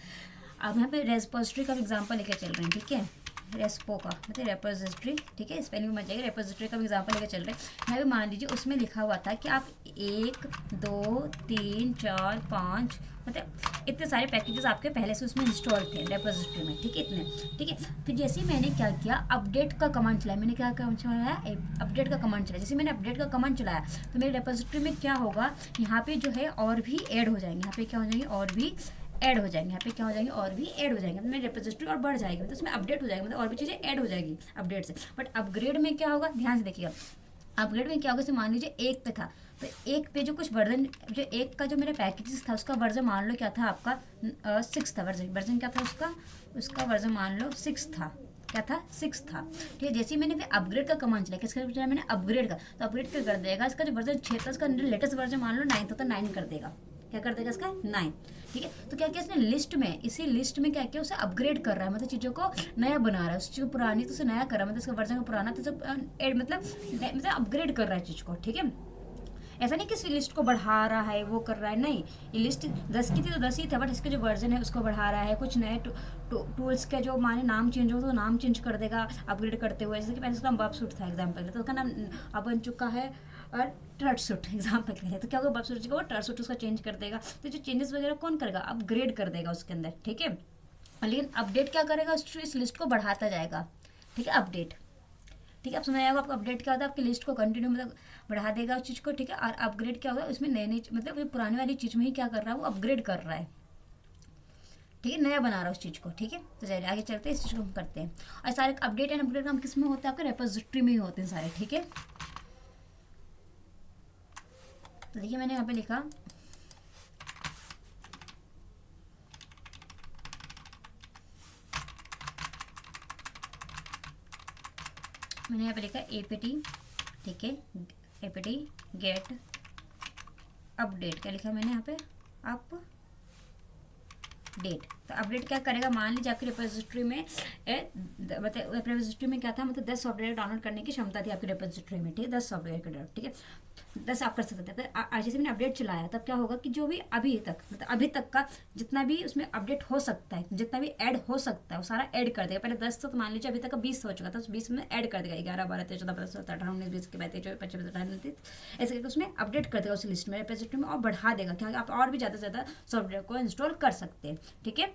अब यहाँ पे रेपोजिटरी का एग्जाम्पल लेकर चल रहे हैं, ठीक है, रेस्पो का मतलब रेपोजिटरी, ठीक है, स्पेलिंग में मत जाइए, रेपोजिटरी का एग्जाम्पल लेकर चल रहे हैं। यहाँ पे मान लीजिए उसमें लिखा हुआ था कि आप 1 2 3 4 5 मतलब इतने सारे पैकेजेस आपके पहले से उसमें इंस्टॉल थे रेपोजिटरी में, ठीक है, इतने, ठीक है। फिर जैसे ही मैंने क्या किया, अपडेट का कमांड चलाया, मैंने क्या कमांड चलाया? अपडेट का कमांड चलाया। जैसे मैंने अपडेट का कमांड चलाया तो मेरे रेपोजिटरी में क्या होगा? यहाँ पे जो है और भी ऐड हो जाएंगे, यहाँ पे क्या हो जाएंगे? और भी ऐड हो जाएंगे, यहाँ पे क्या हो जाएंगे? और भी ऐड हो जाएंगे, मतलब मेरी रेपोजिटरी और बढ़ जाएगी, मतलब उसमें अपडेट हो जाएगा, मतलब और भी चीज़ें ऐड हो जाएगी अपडेट से। बट अपग्रेड में क्या होगा? ध्यान से देखिएगा, अपग्रेड में क्या होगा? जैसे मान लीजिए 1 पे था, तो 1 पे जो कुछ वर्जन, जो 1 का जो मेरा पैकेजेस था उसका वर्जन मान लो क्या था आपका? 6 था। वर्जन क्या था उसका? उसका वर्जन मान लो 6 था। क्या था? 6 था, ठीक है। जैसे ही मैंने फिर अपग्रेड का कमांड चलाया, किसका चलाया मैंने? अपग्रेड का, तो अपग्रेड क्या कर देगा? इसका जो वर्जन 6 था उसका लेटेस्ट वर्जन मान लो 9 था, तो 9 कर देगा। क्या कर देगा? इसका 9, ठीक है। तो क्या किया इसने? लिस्ट में, इसी लिस्ट में क्या किया? उसे अपग्रेड कर रहा है, मतलब चीज़ों को नया बना रहा है, उस चीज़ को पुरानी तो उसे नया कर रहा है, मतलब इसका वर्जन का पुराना तो सब मतलब अपग्रेड कर रहा है चीज़ को, ठीक है। ऐसा नहीं कि इस लिस्ट को बढ़ा रहा है, वो कर रहा है, नहीं। ये लिस्ट 10 की थी तो 10 ही था, बट इसके जो वर्जन है उसको बढ़ा रहा है, कुछ नए टूल्स के जो माने नाम चेंज हो तो नाम चेंज कर देगा अपग्रेड करते हुए। जैसे कि पहले उसका नाम बबसूट था एग्जाम्पल, तो उसका नाम अब बन चुका है और टर्टसूट एग्जाम्पल के लिए, तो क्या होगा? बबसूट जी को टर्टसूट उसका चेंज कर देगा। तो जो चेंजेस वगैरह कौन करेगा? अपग्रेड कर देगा उसके अंदर, ठीक है। लेकिन अपडेट क्या करेगा? इस लिस्ट को बढ़ाता जाएगा, ठीक है, अपडेट, ठीक है। आप समझ आएगा आपको अपडेट क्या होता है? आपकी लिस्ट को कंटिन्यू मतलब बढ़ा देगा उस चीज़ को, ठीक है। और अपग्रेड क्या होगा? उसमें नई नई मतलब वो पुरानी वाली चीज़ में ही क्या कर रहा है? वो अपग्रेड कर रहा है, ठीक है, नया बना रहा है उस चीज़ को, ठीक है। तो चलिए आगे चलते हैं, इस चीज़ को हम करते हैं। और सारे अपडेट एंड अपग्रेड काम किस में होता है? आपके रेपोजिटरी में ही होते हैं सारे, ठीक है। तो देखिए मैंने यहाँ पे लिखा, मैंने यहाँ पे लिखा APT, ठीक है, APT गेट अपडेट। क्या लिखा मैंने यहाँ पे? अपडेट। तो अपडेट क्या करेगा? मान लीजिए आपकी रेपोजिटरी में मतलब रेपोजिटरी में क्या था? मतलब 10 सॉफ्टवेयर डाउनलोड करने की क्षमता थी आपकी रेपोजिटरी में, ठीक है, 10 सॉफ्टवेयर के डाउनलोड, ठीक है, 10 आप कर सकते थे। आज जैसे मैंने अपडेट चलाया तब क्या होगा कि जो भी अभी तक मतलब अभी तक का जितना भी उसमें अपडेट हो सकता है, जितना भी ऐड हो सकता है, वो सारा ऐड कर देगा। पहले 10 तो मान लीजिए अभी तक का 20 हो चुका था, उस 20 में ऐड कर देगा 11 12 13 14 15 16 18 19 20 के बाद 24 25 28 29 ऐसे करके उसमें अपडेट कर देगा उस लिस्ट में, रेपोजिटरी में, और बढ़ा देगा क्या आप और भी ज़्यादा से ज़्यादा सॉफ्टवेयर को इंस्टॉल कर सकते हैं, ठीक है।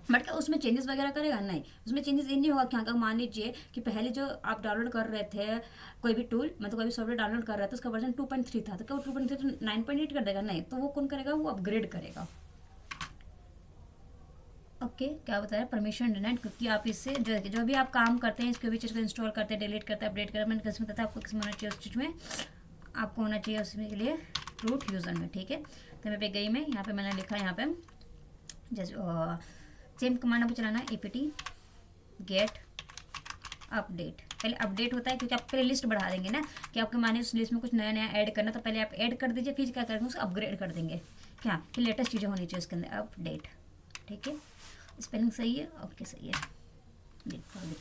बट क्या उसमें चेंजेस वगैरह करेगा? नहीं, उसमें चेंजेस ये नहीं होगा कि अगर मान लीजिए कि पहले जो आप डाउनलोड कर रहे थे कोई भी टूल मतलब कोई भी सॉफ्टवेयर डाउनलोड कर रहे थे उसका वर्जन 2.3 था, तो क्या वो 2.3 तो 9.8 कर देगा? नहीं, तो वो कौन करेगा? वो अपग्रेड करेगा। ओके क्या बताया? परमिशन डिनाइड, क्योंकि आप इससे जो भी आप काम करते हैं इसको भी चीज़ को इंस्टॉल करते हैं, डिलीट करते हैं, अपडेट करते हैं, मैंने किसमें बताया आपको किसमें होना चाहिए उस चीज़ में? आपको होना चाहिए उसमें के लिए रूट यूज़र में, ठीक है। तो मैं पे गई, मैं यहाँ पे मैंने लिखा यहाँ पे जैसे सेम कमांड आपको चलाना है, APT गेट अपडेट। पहले अपडेट होता है क्योंकि आप पहले लिस्ट बढ़ा देंगे ना कि आपके माने उस लिस्ट में कुछ नया नया ऐड करना, तो पहले आप ऐड कर दीजिए, फिर क्या करेंगे उसको अपग्रेड कर देंगे, क्या कि लेटेस्ट चीज़ें होनी चाहिए उसके अंदर, अपडेट, ठीक है। स्पेलिंग सही है? ओके सही है। देखिए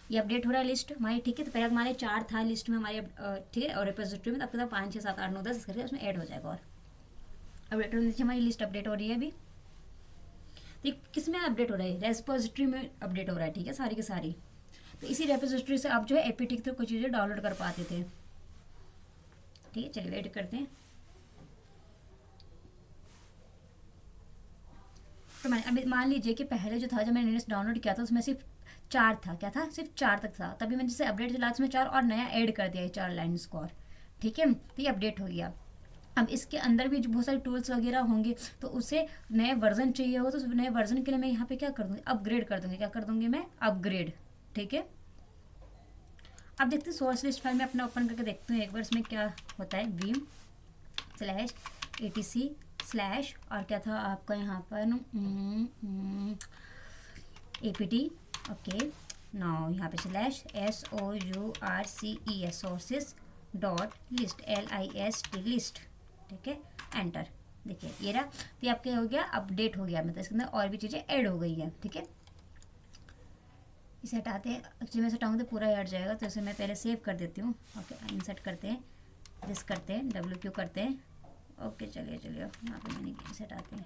ये अपडेट हो रहा है लिस्ट हमारी, ठीक है। तो पहले हमारे 4 था लिस्ट में हमारे, ठीक है, और रेपोजिटरी में, तो आपके 5 6 7 8 9 10 करके उसमें ऐड हो जाएगा, और अपडेट होने से हमारी लिस्ट अपडेट हो रही है अभी। तो किस में अपडेट हो रहा है? रेपोजिटरी में अपडेट हो रहा है, ठीक है, सारी की सारी। तो इसी रेपोजिटरी से आप जो है APT के थ्रू कुछ चीज़ें डाउनलोड कर पाते थे, ठीक है। चलिए वेट करते हैं। तो मैंने अभी मान लीजिए कि पहले जो था जब मैंने लिस्ट डाउनलोड किया था उसमें सिर्फ 4 था, क्या था? सिर्फ 4 तक था। तभी मैंने जैसे अपडेट चला उसमें 4 और नया ऐड कर दिया 4 लाइन्स को, और ठीक है, तो ये अपडेट हो गया। अब इसके अंदर भी जो बहुत सारे टूल्स वगैरह होंगे, तो उसे नए वर्जन चाहिए हो तो उस नए वर्जन के लिए मैं यहाँ पे क्या कर दूँगी, अपग्रेड कर दूँगी। क्या कर दूँगी मैं, अपग्रेड। ठीक है, अब देखते हैं सोर्स लिस्ट फाइल में अपना ओपन करके देखते हैं एक बार इसमें क्या होता है। vim /etc और क्या था आपका यहाँ पर apt। ओके, नाउ यहाँ पे /sources sources dot list list list. ठीक है, एंटर। देखिए ये रहा, तो ये आपके हो गया, अपडेट हो गया, मतलब इसके अंदर और भी चीज़ें ऐड हो गई है। ठीक है, इसे हटाते हैं। एक्चुअली मैं इसे हटाऊँगी तो पूरा हट जाएगा, तो इसे मैं पहले सेव कर देती हूँ। ओके, इंसर्ट करते हैं, दिस करते हैं, WQ करते हैं। ओके, चलिए यहाँ पे मैंने इसे हटाते हैं,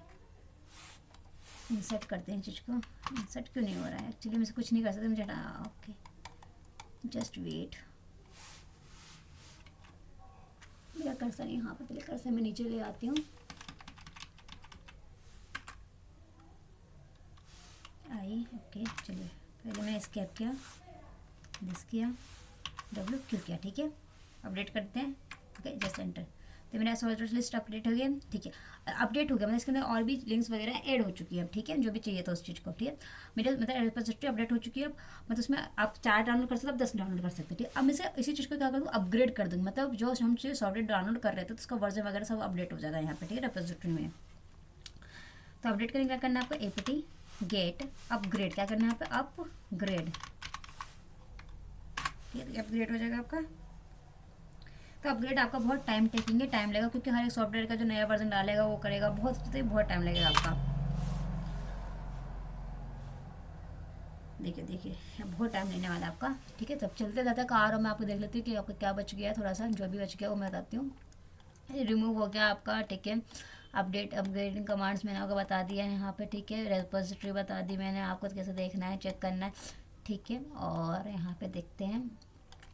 इंसर्ट करते हैं चीज़ को। इंसर्ट क्यों नहीं हो रहा है, एक्चुअली मुझे कुछ नहीं कर सकते, मुझे हटा। ओके, जस्ट वेट, मेरा कर्सर यहाँ पे, पहले कर्सर मैं नीचे ले आती हूँ। आई, ओके, चलिए पहले मैं एस्केप किया, दिस किया, WQ किया। ठीक है, अपडेट करते हैं। ओके, जस्ट एंटर, तो मेरा सोर्स लिस्ट अपडेट हो गया। ठीक है, अपडेट हो गया, मतलब इसके अंदर और भी लिंक्स वगैरह ऐड हो चुकी है। ठीक है, जो भी चाहिए था उस चीज़ को। ठीक है, मेरे मतलब रिपोजिटरी अपडेट हो चुकी है। अब मतलब उसमें आप 4 डाउनलोड कर सकते, आप 10 डाउनलोड कर सकते हैं। ठीक है, अब मैं इसी चीज़ को क्या कर दूँ, अपग्रेड कर दूँगी। मतलब जो हम चीज़ सॉफ्टवेयर डाउनलोड कर रहे थे तो उसका वर्जन वगैरह सब अपडेट हो जाएगा यहाँ पे। ठीक है, रिपोजिटरी में। तो अपडेट करेंगे, क्या करना है आपको, apt get अपग्रेड। क्या करना है यहाँ पे, अपग्रेड। ठीक है, अपग्रेड हो जाएगा आपका। तो अपग्रेड आपका बहुत टाइम टेकिंग है, टाइम लगेगा, क्योंकि हर एक सॉफ्टवेयर का जो नया वर्जन डालेगा वो करेगा, बहुत टाइम लगेगा आपका। देखिए बहुत टाइम लेने वाला है आपका। ठीक है, तब चलते जाता है कार, और मैं आपको देख लेती हूँ कि आपका क्या बच गया है। थोड़ा सा जो भी बच गया वो मैं बताती हूँ। रिमूव हो गया आपका। ठीक है, अपग्रेडिंग कमांड्स मैंने आपको बता दिया है यहाँ पे। ठीक है, रेपोजिटरी बता दी मैंने आपको कैसे देखना है, चेक करना है। ठीक है, और यहाँ पे देखते हैं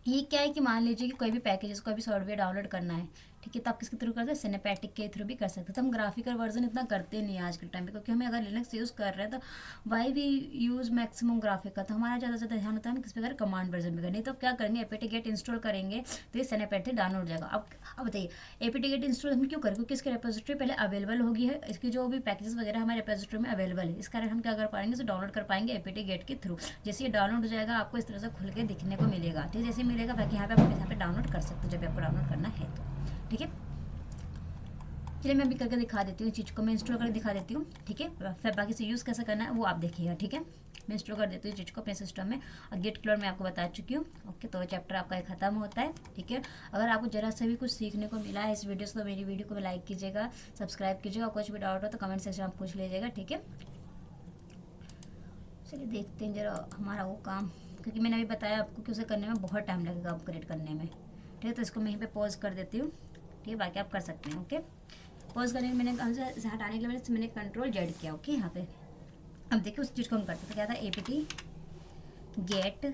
ये क्या है कि मान लीजिए कि कोई भी पैकेज, कोई भी सॉफ्टवेयर डाउनलोड करना है। ठीक है, तो आप किसके थ्रू करते हैं, सिनेमैटिक के थ्रू भी कर सकते हैं। तो हम ग्राफिकल वर्जन इतना करते नहीं आज के टाइम पे, क्योंकि हमें अगर लिनक्स यूज़ कर रहे हैं तो why we use maximum graphic का, तो हमारा ज़्यादा से ज़्यादा ध्यान होता है हम किस पे करें, कमांड वर्जन में करें। नहीं तो आप क्या करेंगे, apt get इंस्टॉल करेंगे तो ये सिनेमैटिक डाउनलोड हो जाएगा। अब बताइए apt get इंस्टॉल हम क्यों करें, क्योंकि इसकी रेपोजिटरी पहले अवेलेबल होगी है, इसकी जो भी पैकेजेस वगैरह हमारे रेपोजिटरी में अवेलेबल है। इस कारण हम क्या कर पाएंगे, तो डाउनलोड कर पाएंगे apt get के थ्रू। जैसे ये डाउनलोड हो जाएगा आपको इस तरह से खुल के दिखने को मिलेगा। ठीक है, जैसे मिलेगा बाकी यहाँ पे आप यहाँ पे डाउनलोड कर सकते हो जब आपको डाउनलोड करना है तो। ठीक है, चलिए मैं अभी करके दिखा देती हूँ चीज़ को, मैं इंस्टॉल करके दिखा देती हूँ। ठीक है, फिर बाकी से यूज़ कैसे करना है वो आप देखिएगा। ठीक है, मैं इंस्टॉल कर देती हूँ चीज़ को अपने सिस्टम में, और गेट क्लोर मैं आपको बता चुकी हूँ। ओके, तो चैप्टर आपका ख़त्म होता है। ठीक है, अगर आपको जरा से भी कुछ सीखने को मिला है इस वीडियो से तो मेरी वीडियो को लाइक कीजिएगा, सब्सक्राइब कीजिएगा, और कुछ भी डाउट हो तो कमेंट सेक्शन में पूछ लीजिएगा। ठीक है, चलिए देखते हैं जरा हमारा वो काम, क्योंकि मैंने अभी बताया आपको कि उसे करने में बहुत टाइम लगेगा, अपग्रेड करने में। ठीक है, तो इसको मैं यहीं पे पॉज कर देती हूँ। ठीक है, बाकी आप कर सकते हैं। ओके, पॉज करने के मैंने इसे हटाने के लिए मैंने Ctrl+Z किया। ओके, यहाँ पे अब देखिए उस चीज़ को हम करते थे, क्या था, apt get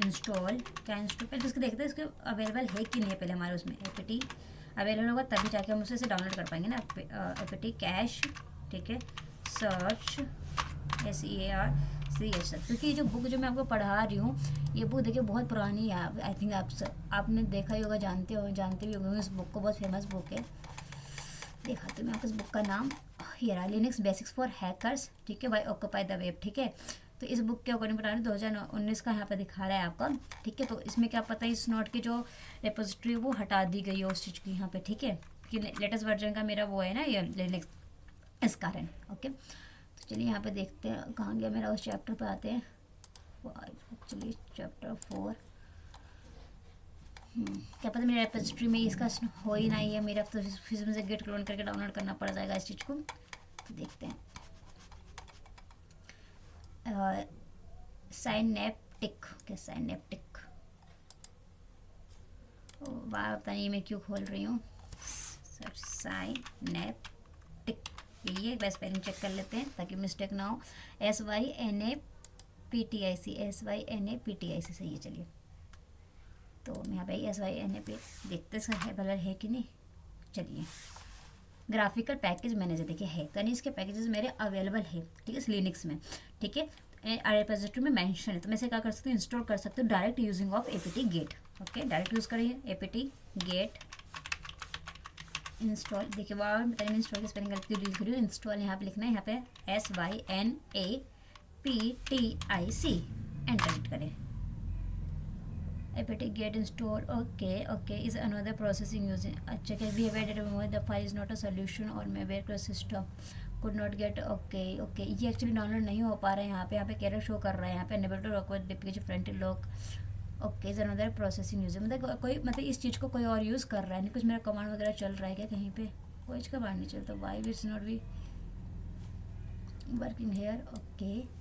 इंस्टॉल। क्या इंस्टॉल, पहले उसको देखते हैं इसके अवेलेबल है कि नहीं है। पहले हमारे उसमें apt अवेलेबल होगा तभी जाके हम उसे डाउनलोड कर पाएंगे ना। apt cash. ठीक है, सर्च SEARCH, क्योंकि जो बुक जो मैं आपको पढ़ा रही हूँ ये बुक देखिए बहुत पुरानी है। आई थिंक आपने देखा ही होगा, जानते भी होंगे इस बुक को, बहुत फेमस बुक है। दिखाती हूँ मैं आपको इस बुक का नाम, here Linux basics for hackers. ठीक है, बाय ऑक्यूपाई द वेब। ठीक है, तो इस बुक के अकॉर्डिंग बता रही हूँ 2019 का यहाँ पे दिखा रहा है आपका। ठीक है, तो इसमें क्या पता है इस नोट की जो रेपोजिटरी वो हटा दी गई है उस चीज़ की यहाँ पे। ठीक है, कि लेटेस्ट वर्जन का मेरा वो है ना ये लिनक्स, इस कारण। ओके, तो चलिए यहाँ पे देखते हैं कहाँ गया मेरा, उस चैप्टर पे आते हैं। एक्चुअली चैप्टर 4, क्या पता मेरे रेपोजिटरी में इसका हो ही नहीं है मेरा, तो फिर मुझे गेट क्लोन करके डाउनलोड करना पड़ जाएगा इस चीज़ को। तो देखते हैं साइनेप्टिक। क्या साइनेप्टिक, वाह पता नहीं मैं क्यों खोल रही हूँ। साइनेप्टिक यही है, बस पहले चेक कर लेते हैं ताकि मिस्टेक ना हो। SYNAPTIC सही है। चलिए तो मैं यहाँ पे SYNAP देखते है कि नहीं। चलिए ग्राफिकल पैकेज मैनेजर देखिए है, यानी इसके पैकेजेस मेरे अवेलेबल है। ठीक है, इस लिनक्स में। ठीक है, रेपोजिटरी में मेंशन है, तो मैं इसे क्या कर सकती हूँ, इंस्टॉल कर सकती हूँ direct using of apt get। Okay, direct use करिए apt get इंस्टॉल, देखिए वहाँ बताइए मैं इंस्टॉल की स्पेलिंग गलत यूज करी हूँ। इंस्टॉल यहाँ पे लिखना है, यहाँ पे SYNAPTIC, एंटर हिट करें। apt get install, okay is another processing using, अच्छा क्या we have added remove the file is not a solution or maybe your system could not get, okay ये एक्चुअली डाउनलोड नहीं हो पा रहा है। यहाँ पे एरर शो कर रहा है, यहाँ पे enable to record duplicate front log, okay is another processing user, मतलब कोई मतलब इस चीज़ को कोई और यूज़ कर रहा है, नहीं कुछ मेरा कमांड वगैरह चल रहा है क्या कहीं पे? कोई कमांड नहीं चलता, why it's not be working here, okay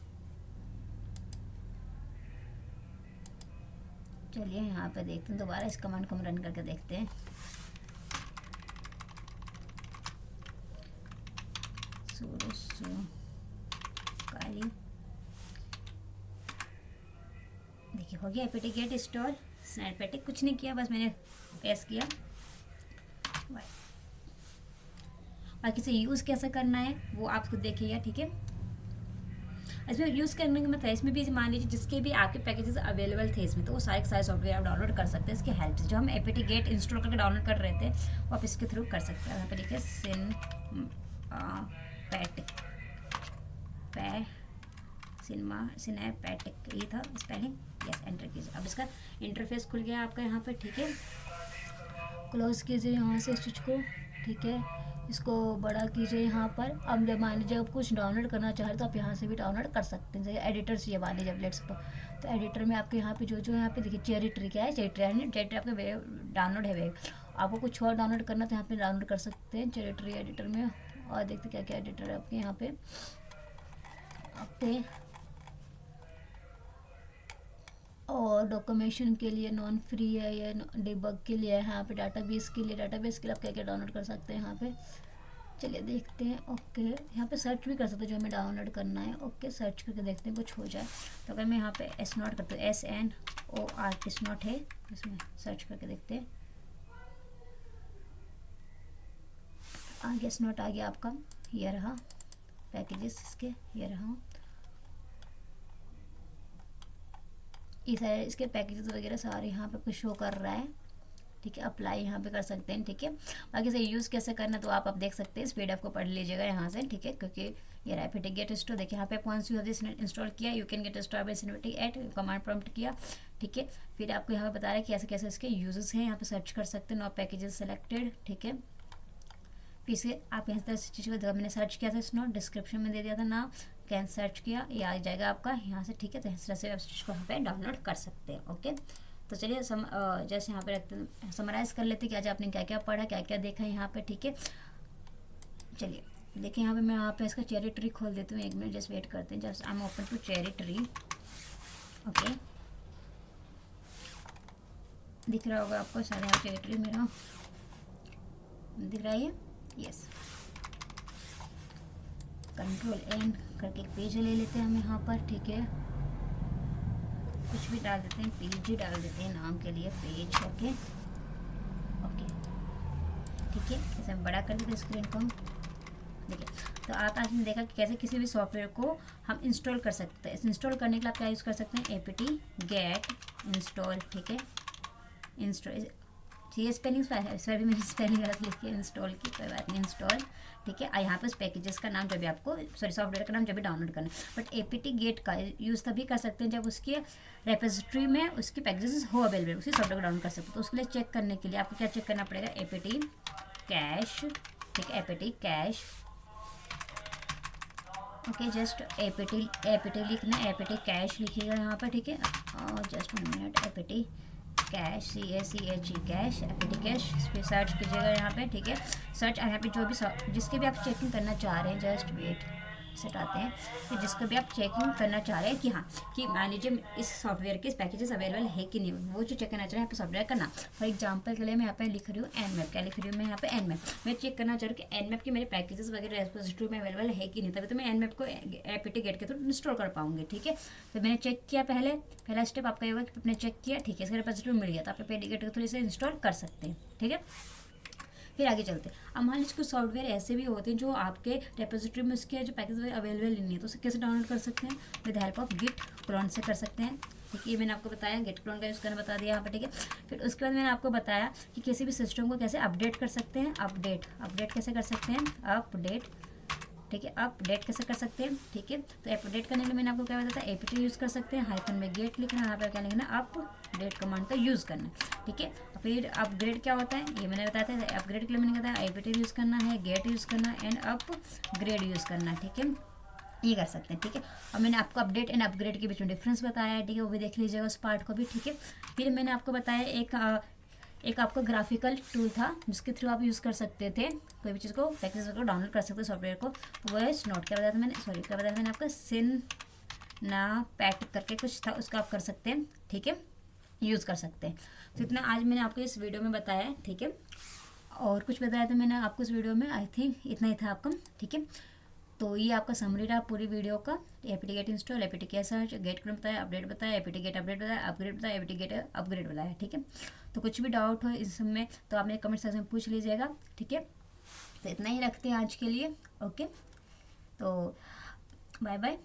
चलिए यहाँ पे देखते हैं, दोबारा इस कमांड को हम रन करके देखते हैं। काली, देखिए हो गया एपीटी गेट इंस्टॉल स्नैपैटिक, कुछ नहीं किया, बस मैंने प्रेस किया। बाकी से यूज़ कैसे करना है वो आप खुद देखिएगा, ठीक है। इसमें यूज़ करने के मतलब इसमें भी मान लीजिए जिसके भी आपके पैकेजेस अवेलेबल थे इसमें, तो वो सारे सॉफ्टवेयर आप डाउनलोड कर सकते हैं इसके हेल्प से। जो हम एपीटी गेट इंस्टॉल करके डाउनलोड कर रहे थे वो आप इसके थ्रू कर सकते हैं। यहाँ पे देखिए सिनैपैटिक ये था स्पेलिंग, यस एंटर कीजिए। अब इसका इंटरफेस खुल गया आपका यहाँ पर, ठीक है। क्लोज कीजिए यहाँ से इस चीज़ को, ठीक है। इसको बड़ा कीजिए यहाँ पर। अब जब मान लीजिए आप कुछ डाउनलोड करना चाह रहे तो आप यहाँ से भी डाउनलोड कर सकते हैं। जैसे एडिटर से मान लीजिए लेट्स पर, तो एडिटर में आपके यहाँ पे जो यहाँ पे देखिए चेरी ट्री, क्या है चेरी ट्री आपका डाउनलोड है वे, आपको कुछ और डाउनलोड करना तो यहाँ पे डाउनलोड कर सकते हैं चेरी ट्री एडिटर में। और देखते क्या क्या एडिटर है आपके यहाँ पे, आपके और डॉक्यूमेंटेशन के लिए नॉन फ्री है, या डिबग के लिए है, यहाँ पे डाटाबेस के लिए आप क्या क्या डाउनलोड कर सकते हैं यहाँ पे। चलिए देखते हैं, ओके यहाँ पे सर्च भी कर सकते हैं जो हमें डाउनलोड करना है। ओके सर्च करके देखते हैं कुछ हो जाए। तो अगर मैं यहाँ पे एस नॉट करते हैं, SNOR एस नॉट है, इसमें सर्च करके देखते हैं। आ गया एस नॉट, आ गया आपका, ये रहा पैकेजेस इसके, ये रहा ये सारे इसके पैकेजेस वगैरह सारे यहाँ पे कुछ शो कर रहा है, ठीक है। अप्लाई यहाँ पे कर सकते हैं, ठीक है। बाकी से यूज़ कैसे करना तो आप देख सकते हैं, इस PDF को पढ़ लीजिएगा यहाँ से, ठीक है। क्योंकि ये एपीटी गेट इंस्टॉल, देखिए यहाँ पे once you have this install किया you can get start by cinematic at command prompt किया, ठीक है। फिर आपको यहाँ पे बता रहा है कि कैसे कैसे इसके यूजेस हैं, यहाँ पे सर्च कर सकते हैं, नो पैकेजेस सेलेक्टेड, ठीक है। फिर से आप यहाँ से चीज़ को मैंने सर्च किया था, इसनो डिस्क्रिप्शन में दे दिया था ना, कैन सर्च किया ये आ जाएगा आपका यहाँ से, ठीक है। तो इस तरह से आप चीज़ को यहाँ पे डाउनलोड कर सकते हैं, ओके। तो चलिए जैसे यहाँ पे रखते हैं, समराइज़ कर लेते हैं कि आज आपने क्या क्या पढ़ा, क्या क्या देखा यहाँ पे, ठीक है। चलिए देखिए यहाँ पे मैं यहाँ पे इसका चेरी ट्री खोल देती हूँ, 1 मिनट जस्ट वेट करते हैं। Just I am open to cherry tree, okay. दिख रहा होगा आपको सारे यहाँ चेरी ट्री मेरा दिख रहा है, यस। Ctrl+N करके एक पेज ले लेते हैं हम यहाँ पर, ठीक है। कुछ भी डाल देते हैं, पेज डाल देते हैं नाम के लिए, पेज, ओके ओके, ठीक है। इसे हम बड़ा कर देते हैं स्क्रीन को हम, देखिए। तो आप आज ने देखा कि कैसे किसी भी सॉफ्टवेयर को हम इंस्टॉल कर सकते हैं। इंस्टॉल करने के लिए आप क्या यूज़ कर सकते हैं, एपीटी गेट इंस्टॉल, ठीक है। इंस्टॉल ये स्पेलिंग इस पर भी मैंने स्पेलिंग गलत लिखी है, इंस्टॉल की, कोई बात नहीं, इंस्टॉल, ठीक है। यहाँ पर पैकेजेस का नाम जब भी आपको सॉफ्टवेयर का नाम जब भी डाउनलोड करना है। बट एपीटी गेट का यूज़ तभी कर सकते हैं जब उसके रेपोजिटरी में उसकी पैकेजेस हो अवेलेबल, उसी सॉफ्टवेयर को डाउनलोड कर सकते हैं। तो उसके लिए चेक करने के लिए आपको क्या चेक करना पड़ेगा, एपीटी कैश, ठीक है। APT cash, okay. Just APT लिखना है, एपीटी कैश लिखिएगा यहाँ पर, ठीक है। और just 1 minute, APT cache, CACHE cash, APT cash, फिर सर्च कीजिएगा यहाँ पे, ठीक है। सर्च यहाँ पे जो भी जिसके भी आप चेकिंग करना चाह रहे हैं, जस्ट वेट हटाते हैं, कि जिसको भी आप चेकिंग करना चाह रहे हैं कि हाँ कि मान लीजिए इस सॉफ्टवेयर के पैकेजेस अवेलेबल है कि नहीं, वो जो चेक करना चाह रहे हैं यहाँ पे सॉफ्टवेयर का नाम। फॉर एग्जांपल के लिए मैं यहाँ पे लिख रही हूँ nmap, क्या लिख रही हूँ मैं यहाँ पे nmap। मैं चेक करना चाह रही हूँ कि nmap के मेरे पैकेजेस वगैरह रेपोजिटरी में अवेलेबल है कि नहीं, तभी तो मैं nmap को एपीटी गेट के थ्रू इंस्टॉल कर पाऊंगी, ठीक है। तो मैंने चेक किया, पहला स्टेप आपका ये होगा कि आपने चेक किया, ठीक है, इसका रेपोजिटरी मिल गया तो आप एपीटी गेट के थ्रू इसे इंस्टॉल कर सकते हैं, ठीक है। फिर आगे चलते हैं। अब मान लीजिए कुछ सॉफ्टवेयर ऐसे भी होते हैं जो आपके रेपोजिटरी में उसके जो पैकेज अवेलेबल नहीं है, तो उसे कैसे डाउनलोड कर सकते हैं, with help of git clone से कर सकते हैं। ठीक है, ये मैंने आपको बताया गेट क्लोन का यूज़ करना बता दिया यहाँ पे, ठीक है। फिर उसके बाद मैंने आपको बताया कि किसी भी सिस्टम को कैसे अपडेट कर सकते हैं, अपडेट कैसे कर सकते हैं, अपडेट, ठीक है, अपडेट कैसे कर सकते हैं, ठीक है। तो अपडेट करने के लिए मैंने आपको क्या बताया था, एपीटी यूज़ कर सकते हैं, हाइफन में गेट लिखना, यहाँ पर क्या लिखना, अपडेट कमांड का यूज़ करना, ठीक है। फिर अपग्रेड क्या होता है ये मैंने बताया था, अपग्रेड के लिए मैंने बताया एपीटी यूज़ करना है, गेट यूज़ करना एंड अपग्रेड यूज़ करना, ठीक है, ये कर सकते हैं, ठीक है। और मैंने आपको अपडेट एंड अपग्रेड के बीच में डिफरेंस बताया है, ठीक है, वो भी देख लीजिएगा उस पार्ट को भी, ठीक है। फिर मैंने आपको बताया एक आपका ग्राफिकल टूल था जिसके थ्रू आप यूज़ कर सकते थे कोई भी चीज़ को, पैकेज को डाउनलोड कर सकते थे सॉफ्टवेयर को, वो है स्नोट, क्या बताया था मैंने, सॉरी क्या बताया था मैंने आपका, सिनैपेट करके कुछ था, उसका आप कर सकते हैं, ठीक है, यूज़ कर सकते हैं। तो इतना आज मैंने आपको इस वीडियो में बताया है, ठीक है। और कुछ बताया था मैंने आपको इस वीडियो में, आई थिंक इतना ही था आपका, ठीक है। तो ये आपका समरी रहा पूरी वीडियो का, एपीटी गेट इंस्टॉल, एपीटी के सर्च, गेट क्लोन बताया, अपडेट बताया, एपीटी गेट अपडेट बताया, अपग्रेड बताया, एपीटी गेट अपग्रेड बताया, ठीक है। तो कुछ भी डाउट हो इस सब में तो आप मेरे कमेंट सेक्शन में पूछ लीजिएगा, ठीक है। तो इतना ही रखते हैं आज के लिए, ओके। तो बाय बाय।